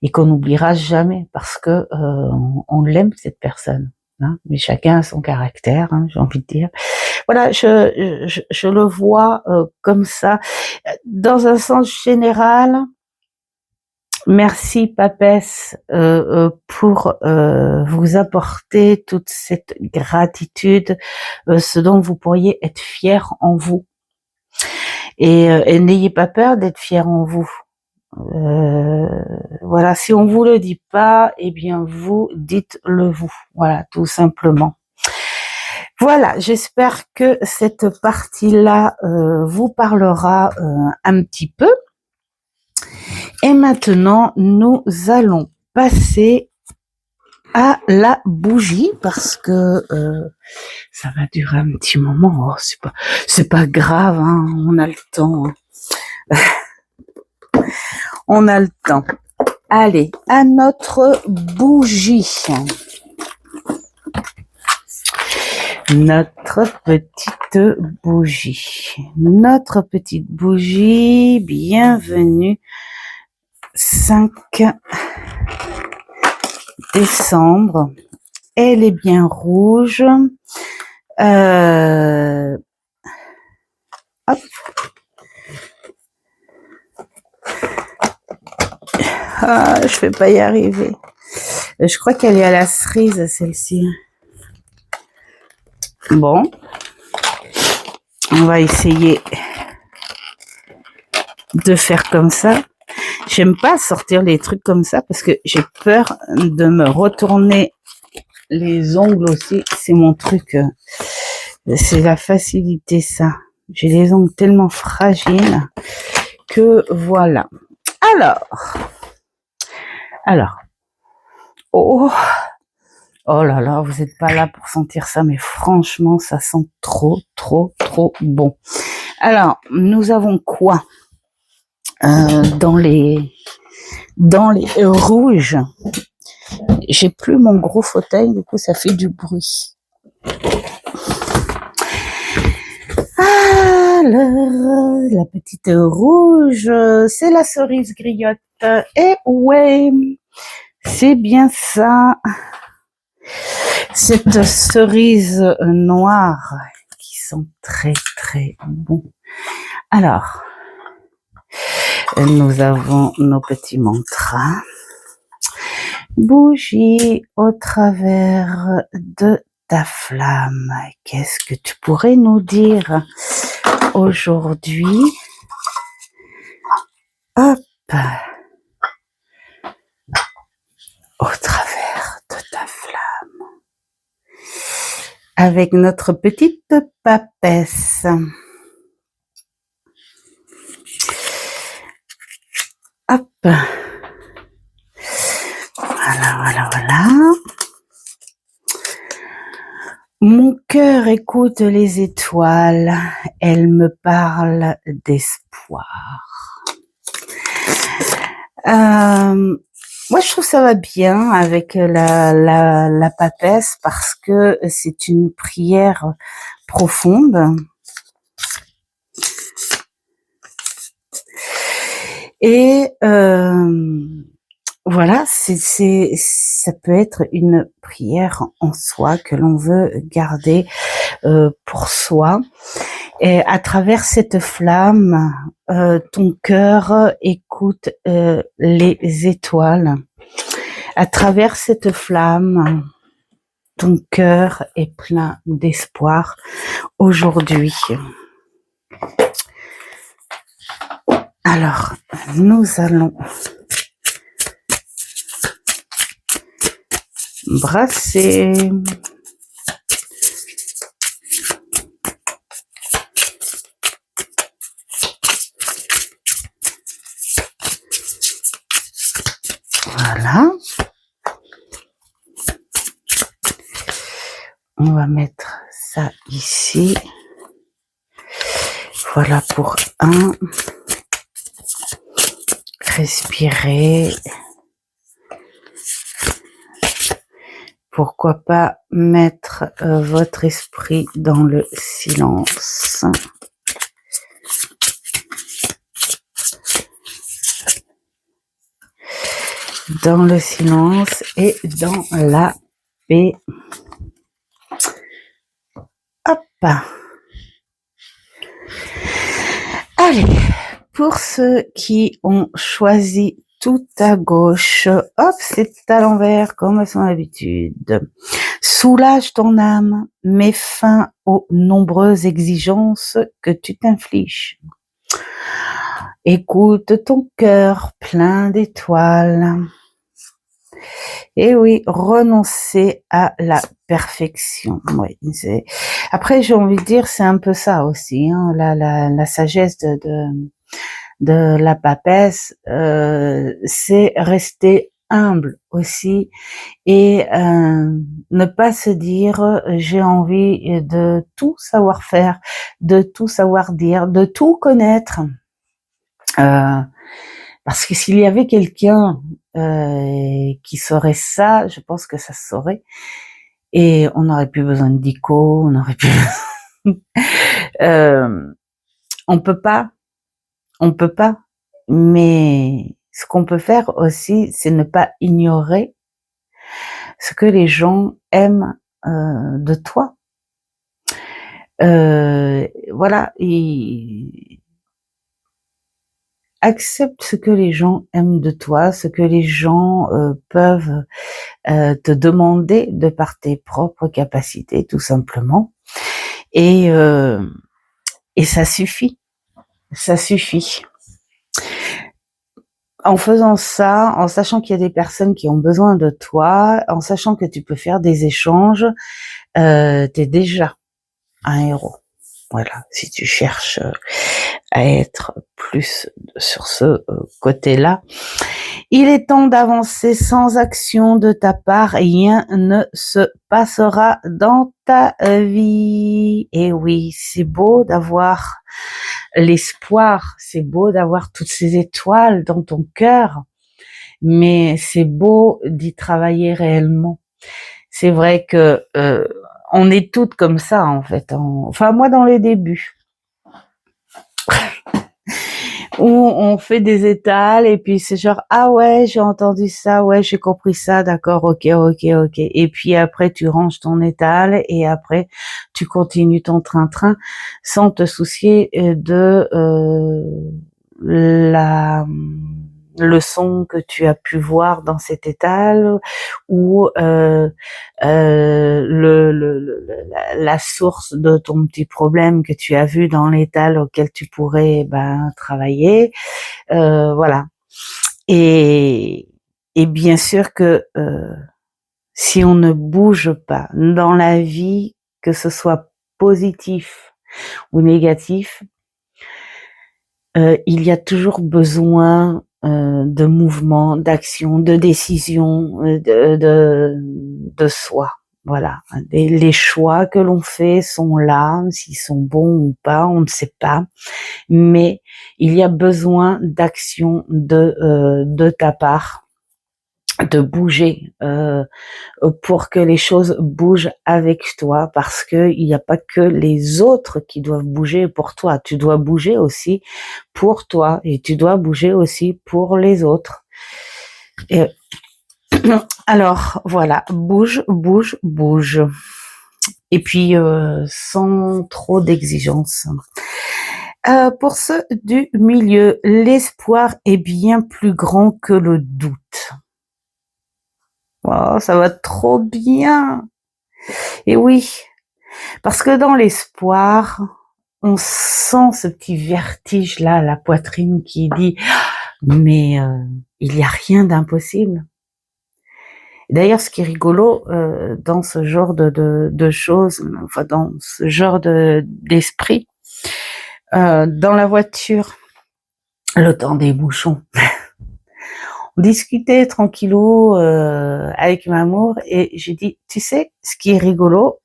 et qu'on n'oubliera jamais parce que on l'aime cette personne, hein, mais chacun a son caractère, hein, j'ai envie de dire. Voilà, je le vois comme ça. Dans un sens général, merci papesse pour vous apporter toute cette gratitude, ce dont vous pourriez être fiers en vous. Et n'ayez pas peur d'être fiers en vous. Voilà, si on vous le dit pas, eh bien vous dites-le vous. Voilà, tout simplement. Voilà, j'espère que cette partie-là vous parlera un petit peu. Et maintenant, nous allons passer à la bougie parce que ça va durer un petit moment. Oh, c'est pas grave, hein, on a le temps. On a le temps. Allez, à notre bougie. Notre petite bougie. Notre petite bougie, bienvenue. 5 décembre. Elle est bien rouge. Hop. Ah, je vais pas y arriver. Je crois qu'elle est à la cerise, celle-ci. Bon, on va essayer de faire comme ça. J'aime pas sortir les trucs comme ça parce que j'ai peur de me retourner les ongles aussi. C'est mon truc. C'est la facilité, ça. J'ai les ongles tellement fragiles que voilà. Alors. Oh là là, vous n'êtes pas là pour sentir ça, mais franchement, ça sent trop bon. Alors, nous avons quoi dans les rouges? J'ai plus mon gros fauteuil, du coup, ça fait du bruit. Alors, la petite rouge, c'est la cerise griotte. Et ouais, c'est bien ça. Cette cerise noire qui sent très bon. Alors, nous avons nos petits mantras. Bougie au travers de ta flamme. Qu'est-ce que tu pourrais nous dire aujourd'hui? Hop, au travers de ta flamme. Avec notre petite papesse. Hop. Voilà. Mon cœur écoute les étoiles, elles me parlent d'espoir. Moi, je trouve ça va bien avec la papesse parce que c'est une prière profonde. Et voilà, ça peut être une prière en soi que l'on veut garder pour soi. Et à travers cette flamme, ton cœur écoute les étoiles. À travers cette flamme, ton cœur est plein d'espoir aujourd'hui. Alors, nous allons brasser. Voilà. On va mettre ça ici. Voilà pour un. Respirez. Pourquoi pas mettre votre esprit dans le silence. Dans le silence et dans la paix. Hop. Allez, pour ceux qui ont choisi tout à gauche, hop, c'est à l'envers comme à son habitude. Soulage ton âme, mets fin aux nombreuses exigences que tu t'infliges. Écoute ton cœur plein d'étoiles. Et oui, renoncer à la perfection. Oui, après, j'ai envie de dire, c'est un peu ça aussi, hein, la sagesse de la papesse, c'est rester humble aussi et ne pas se dire j'ai envie de tout savoir faire, de tout savoir dire, de tout connaître. Parce que s'il y avait quelqu'un qui saurait ça, je pense que ça se saurait. Et on n'aurait plus besoin de dico, on n'aurait plus... on peut pas, mais ce qu'on peut faire aussi, c'est ne pas ignorer ce que les gens aiment de toi. Voilà, accepte ce que les gens aiment de toi, ce que les gens peuvent te demander de par tes propres capacités, tout simplement. Et ça suffit, ça suffit. En faisant ça, en sachant qu'il y a des personnes qui ont besoin de toi, en sachant que tu peux faire des échanges, t'es déjà un héros. Voilà, si tu cherches à être plus sur ce côté-là. Il est temps d'avancer sans action de ta part, rien ne se passera dans ta vie. Et oui, c'est beau d'avoir l'espoir, c'est beau d'avoir toutes ces étoiles dans ton cœur, mais c'est beau d'y travailler réellement. C'est vrai que on est toutes comme ça en fait. Enfin moi dans les débuts, où on fait des étals et puis c'est genre ah ouais j'ai entendu ça, ouais j'ai compris ça, d'accord, ok. Et puis après tu ranges ton étal et après tu continues ton train-train sans te soucier de la leçon que tu as pu voir dans cet étal ou la source de ton petit problème que tu as vu dans l'étal auquel tu pourrais travailler, voilà. Et bien sûr que si on ne bouge pas dans la vie, que ce soit positif ou négatif, il y a toujours besoin de mouvement, d'action, de décision, de soi. Voilà. Les choix que l'on fait sont là, s'ils sont bons ou pas, on ne sait pas. Mais il y a besoin d'action de ta part, de bouger pour que les choses bougent avec toi, parce que il n'y a pas que les autres qui doivent bouger pour toi. Tu dois bouger aussi pour toi et tu dois bouger aussi pour les autres. Et alors voilà, bouge. Et puis sans trop d'exigences. Pour ceux du milieu, l'espoir est bien plus grand que le doute. Oh, ça va trop bien. Et oui, parce que dans l'espoir, on sent ce petit vertige là, la poitrine qui dit mais il n'y a rien d'impossible. D'ailleurs, ce qui est rigolo dans ce genre de choses, enfin dans ce genre d'esprit, dans la voiture, le temps des bouchons. On discutait tranquillou avec Mamour et j'ai dit, tu sais, ce qui est rigolo,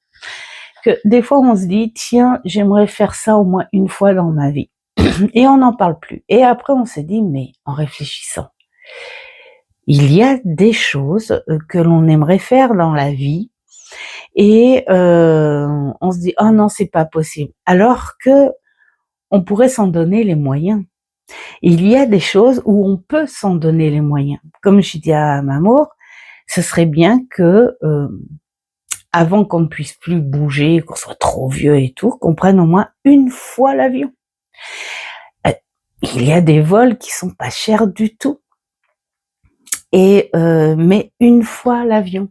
que des fois on se dit, tiens, j'aimerais faire ça au moins une fois dans ma vie. Et on n'en parle plus. Et après on s'est dit, mais en réfléchissant, il y a des choses que l'on aimerait faire dans la vie et on se dit, oh non, c'est pas possible. Alors que on pourrait s'en donner les moyens. Il y a des choses où on peut s'en donner les moyens. Comme je dis à Mamour, ce serait bien que, avant qu'on ne puisse plus bouger, qu'on soit trop vieux et tout, qu'on prenne au moins une fois l'avion. Il y a des vols qui sont pas chers du tout. Et mais une fois l'avion.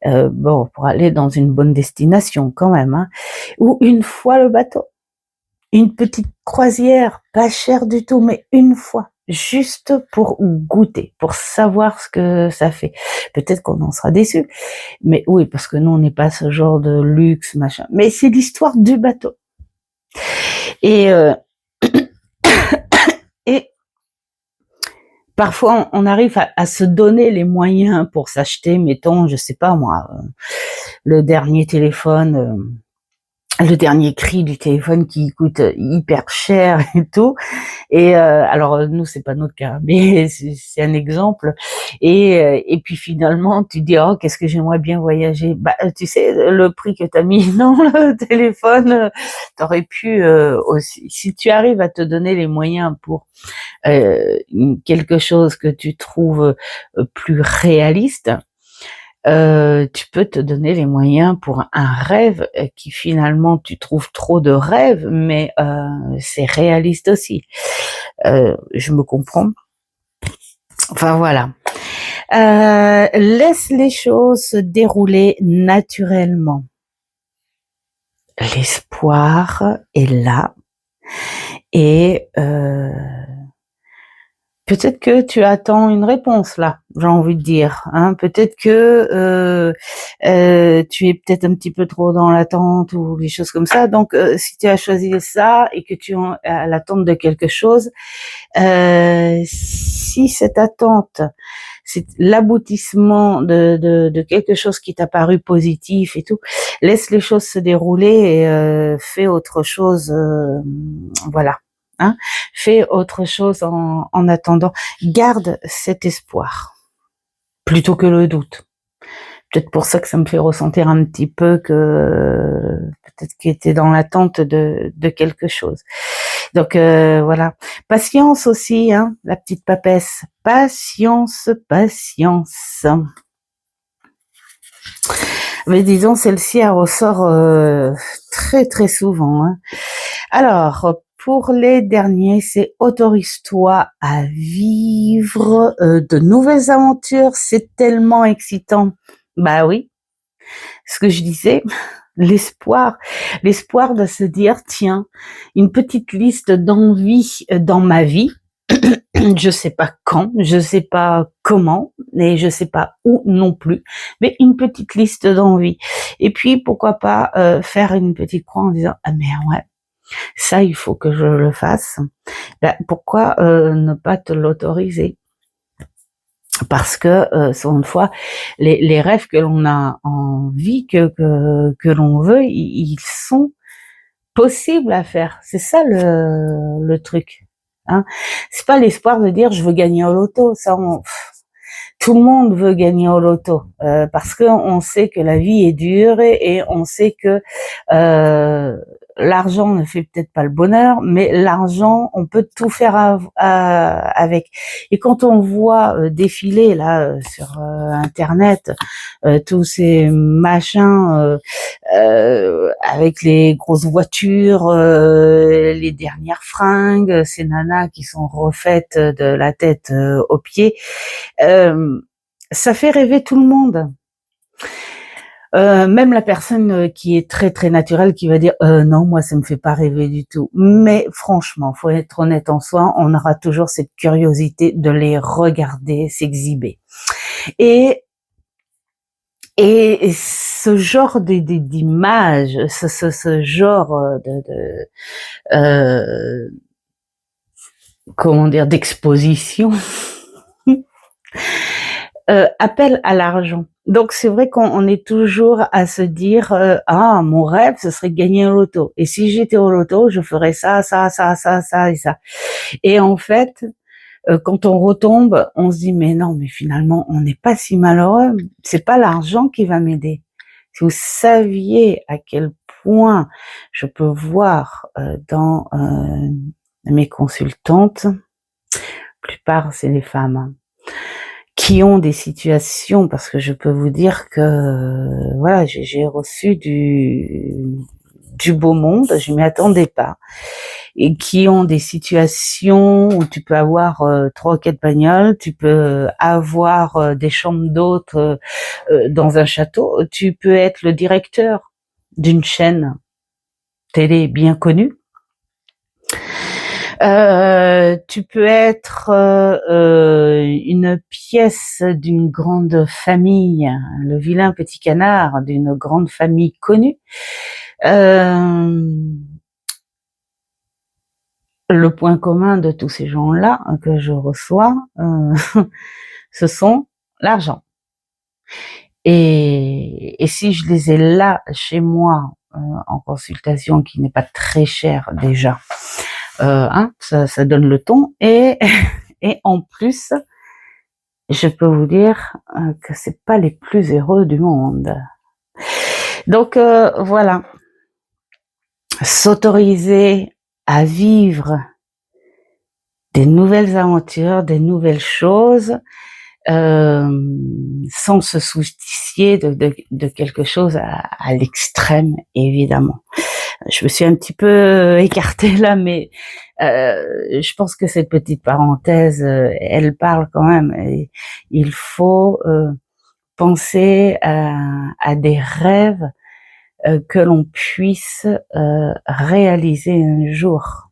Bon, pour aller dans une bonne destination quand même, hein. Ou une fois le bateau. Une petite croisière, pas chère du tout, mais une fois, juste pour goûter, pour savoir ce que ça fait. Peut-être qu'on en sera déçu, mais oui, parce que nous, on n'est pas ce genre de luxe, machin. Mais c'est l'histoire du bateau. Et et parfois, on arrive à se donner les moyens pour s'acheter, mettons, je sais pas moi, le dernier téléphone. Le dernier cri du téléphone qui coûte hyper cher et tout. Et alors nous c'est pas notre cas, mais c'est un exemple. Et puis finalement tu dis oh qu'est-ce que j'aimerais bien voyager. Bah tu sais le prix que t'as mis dans le téléphone, t'aurais pu aussi. Si tu arrives à te donner les moyens pour quelque chose que tu trouves plus réaliste. tu peux te donner les moyens pour un rêve qui finalement tu trouves trop de rêves, mais c'est réaliste aussi. Je me comprends. Enfin voilà. Laisse les choses se dérouler naturellement. L'espoir est là et peut-être que tu attends une réponse là, j'ai envie de dire. Hein. Peut-être que tu es peut-être un petit peu trop dans l'attente ou des choses comme ça. Donc, si tu as choisi ça et que tu es à l'attente de quelque chose, si cette attente, c'est l'aboutissement de quelque chose qui t'a paru positif et tout, laisse les choses se dérouler et fais autre chose. Voilà. Hein, fais autre chose en attendant. Garde cet espoir plutôt que le doute. Peut-être pour ça que ça me fait ressentir un petit peu que peut-être qu'il était dans l'attente de quelque chose. Donc voilà. Patience aussi, hein, la petite papesse. Patience, patience. Mais disons, celle-ci, elle ressort très très souvent. Hein. Alors, pour les derniers, c'est autorise-toi à vivre de nouvelles aventures. C'est tellement excitant. Bah oui, ce que je disais, l'espoir de se dire, tiens, une petite liste d'envies dans ma vie. Je sais pas quand, je sais pas comment, et je sais pas où non plus, mais une petite liste d'envies. Et puis, pourquoi pas faire une petite croix en disant, ah mais ouais, ça, il faut que je le fasse. Ben, pourquoi ne pas te l'autoriser? Parce que, souvent une fois, les rêves que l'on a envie, que l'on veut, ils sont possibles à faire. C'est ça le truc. Hein. C'est pas l'espoir de dire je veux gagner au loto. Ça, tout le monde veut gagner au loto parce que on sait que la vie est dure et on sait que l'argent ne fait peut-être pas le bonheur, mais l'argent, on peut tout faire avec. Et quand on voit défiler là sur Internet tous ces machins avec les grosses voitures, les dernières fringues, ces nanas qui sont refaites de la tête aux pieds, ça fait rêver tout le monde. Même la personne qui est très très naturelle, qui va dire non, moi ça me fait pas rêver du tout. Mais franchement, faut être honnête en soi, on aura toujours cette curiosité de les regarder s'exhiber. Et ce genre d'image, ce genre comment dire, d'exposition appelle à l'argent. Donc c'est vrai qu'on est toujours à se dire ah, mon rêve ce serait de gagner au loto, et si j'étais au loto je ferais ça ça ça ça ça et ça. Et en fait quand on retombe on se dit mais non, mais finalement on n'est pas si malheureux, c'est pas l'argent qui va m'aider. Si vous saviez à quel point je peux voir dans mes consultantes, la plupart c'est des femmes, hein, qui ont des situations, parce que je peux vous dire que voilà, j'ai reçu du beau monde, je m'y attendais pas, et qui ont des situations où tu peux avoir 3 ou 4 bagnoles, tu peux avoir des chambres d'hôtes dans un château, tu peux être le directeur d'une chaîne télé bien connue. Tu peux être une pièce d'une grande famille, le vilain petit canard d'une grande famille connue. Le point commun de tous ces gens-là que je reçois, ce sont l'argent. Et si je les ai là chez moi en consultation, qui n'est pas très cher déjà, hein, ça donne le ton, et en plus, je peux vous dire que c'est pas les plus heureux du monde. Donc voilà, s'autoriser à vivre des nouvelles aventures, des nouvelles choses, sans se soucier de quelque chose à l'extrême, évidemment. Je me suis un petit peu écartée là, mais je pense que cette petite parenthèse, elle parle quand même. Et il faut penser à des rêves que l'on puisse réaliser un jour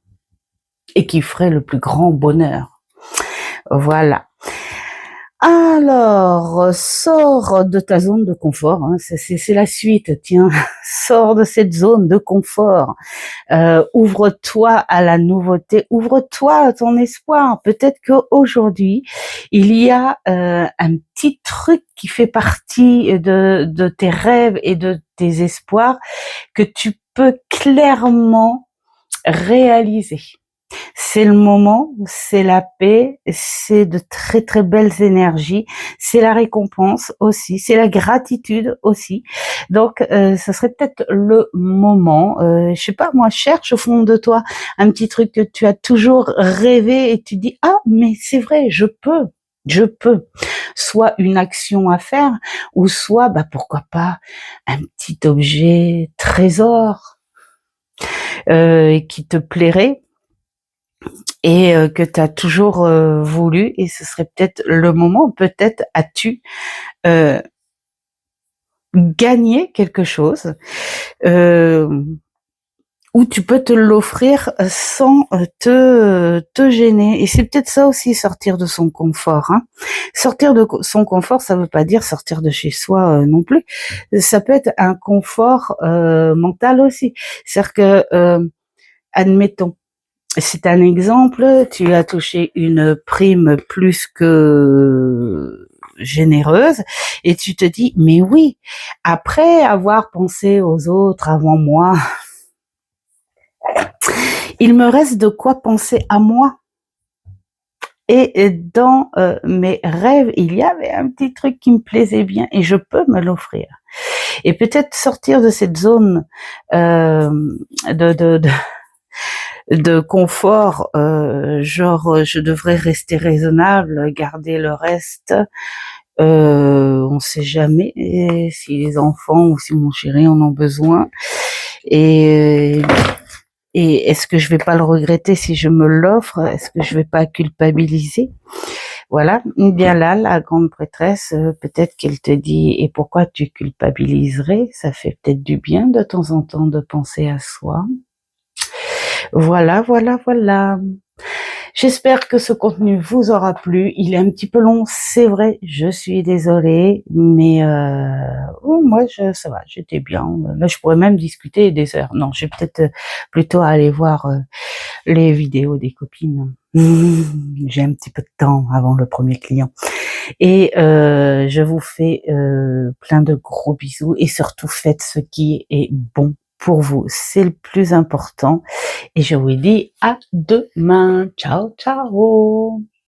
et qui ferait le plus grand bonheur. Voilà. Alors, sors de ta zone de confort, hein, c'est la suite, tiens, sors de cette zone de confort, ouvre-toi à la nouveauté, ouvre-toi à ton espoir. Peut-être qu'aujourd'hui, il y a un petit truc qui fait partie de tes rêves et de tes espoirs que tu peux clairement réaliser. C'est le moment, c'est la paix, c'est de très très belles énergies, c'est la récompense aussi, c'est la gratitude aussi. Donc, ça serait peut-être le moment. Je sais pas, moi, cherche au fond de toi un petit truc que tu as toujours rêvé et tu dis ah mais c'est vrai, je peux. Soit une action à faire, ou soit, bah pourquoi pas, un petit objet trésor qui te plairait et que tu as toujours voulu, et ce serait peut-être le moment, peut-être as-tu gagné quelque chose où tu peux te l'offrir sans te gêner. Et c'est peut-être ça aussi, sortir de son confort. Hein. Sortir de son confort, ça veut pas dire sortir de chez soi non plus. Ça peut être un confort mental aussi. C'est-à-dire que, admettons, c'est un exemple, tu as touché une prime plus que généreuse et tu te dis, mais oui, après avoir pensé aux autres avant moi, il me reste de quoi penser à moi. Et dans mes rêves, il y avait un petit truc qui me plaisait bien et je peux me l'offrir. Et peut-être sortir de cette zone de confort, genre je devrais rester raisonnable, garder le reste. On sait jamais si les enfants ou si mon chéri en ont besoin. Et est-ce que je vais pas le regretter si je me l'offre? Est-ce que je vais pas culpabiliser? Voilà. Bien là, la grande prêtresse, peut-être qu'elle te dit, et pourquoi tu culpabiliserais? Ça fait peut-être du bien de temps en temps de penser à soi. Voilà. J'espère que ce contenu vous aura plu. Il est un petit peu long, c'est vrai, je suis désolée, mais moi, ça va, j'étais bien. Là, je pourrais même discuter des heures. Non, je vais peut-être plutôt aller voir les vidéos des copines. J'ai un petit peu de temps avant le premier client. Et je vous fais plein de gros bisous et surtout faites ce qui est bon pour vous. C'est le plus important. Et je vous dis à demain. Ciao, ciao.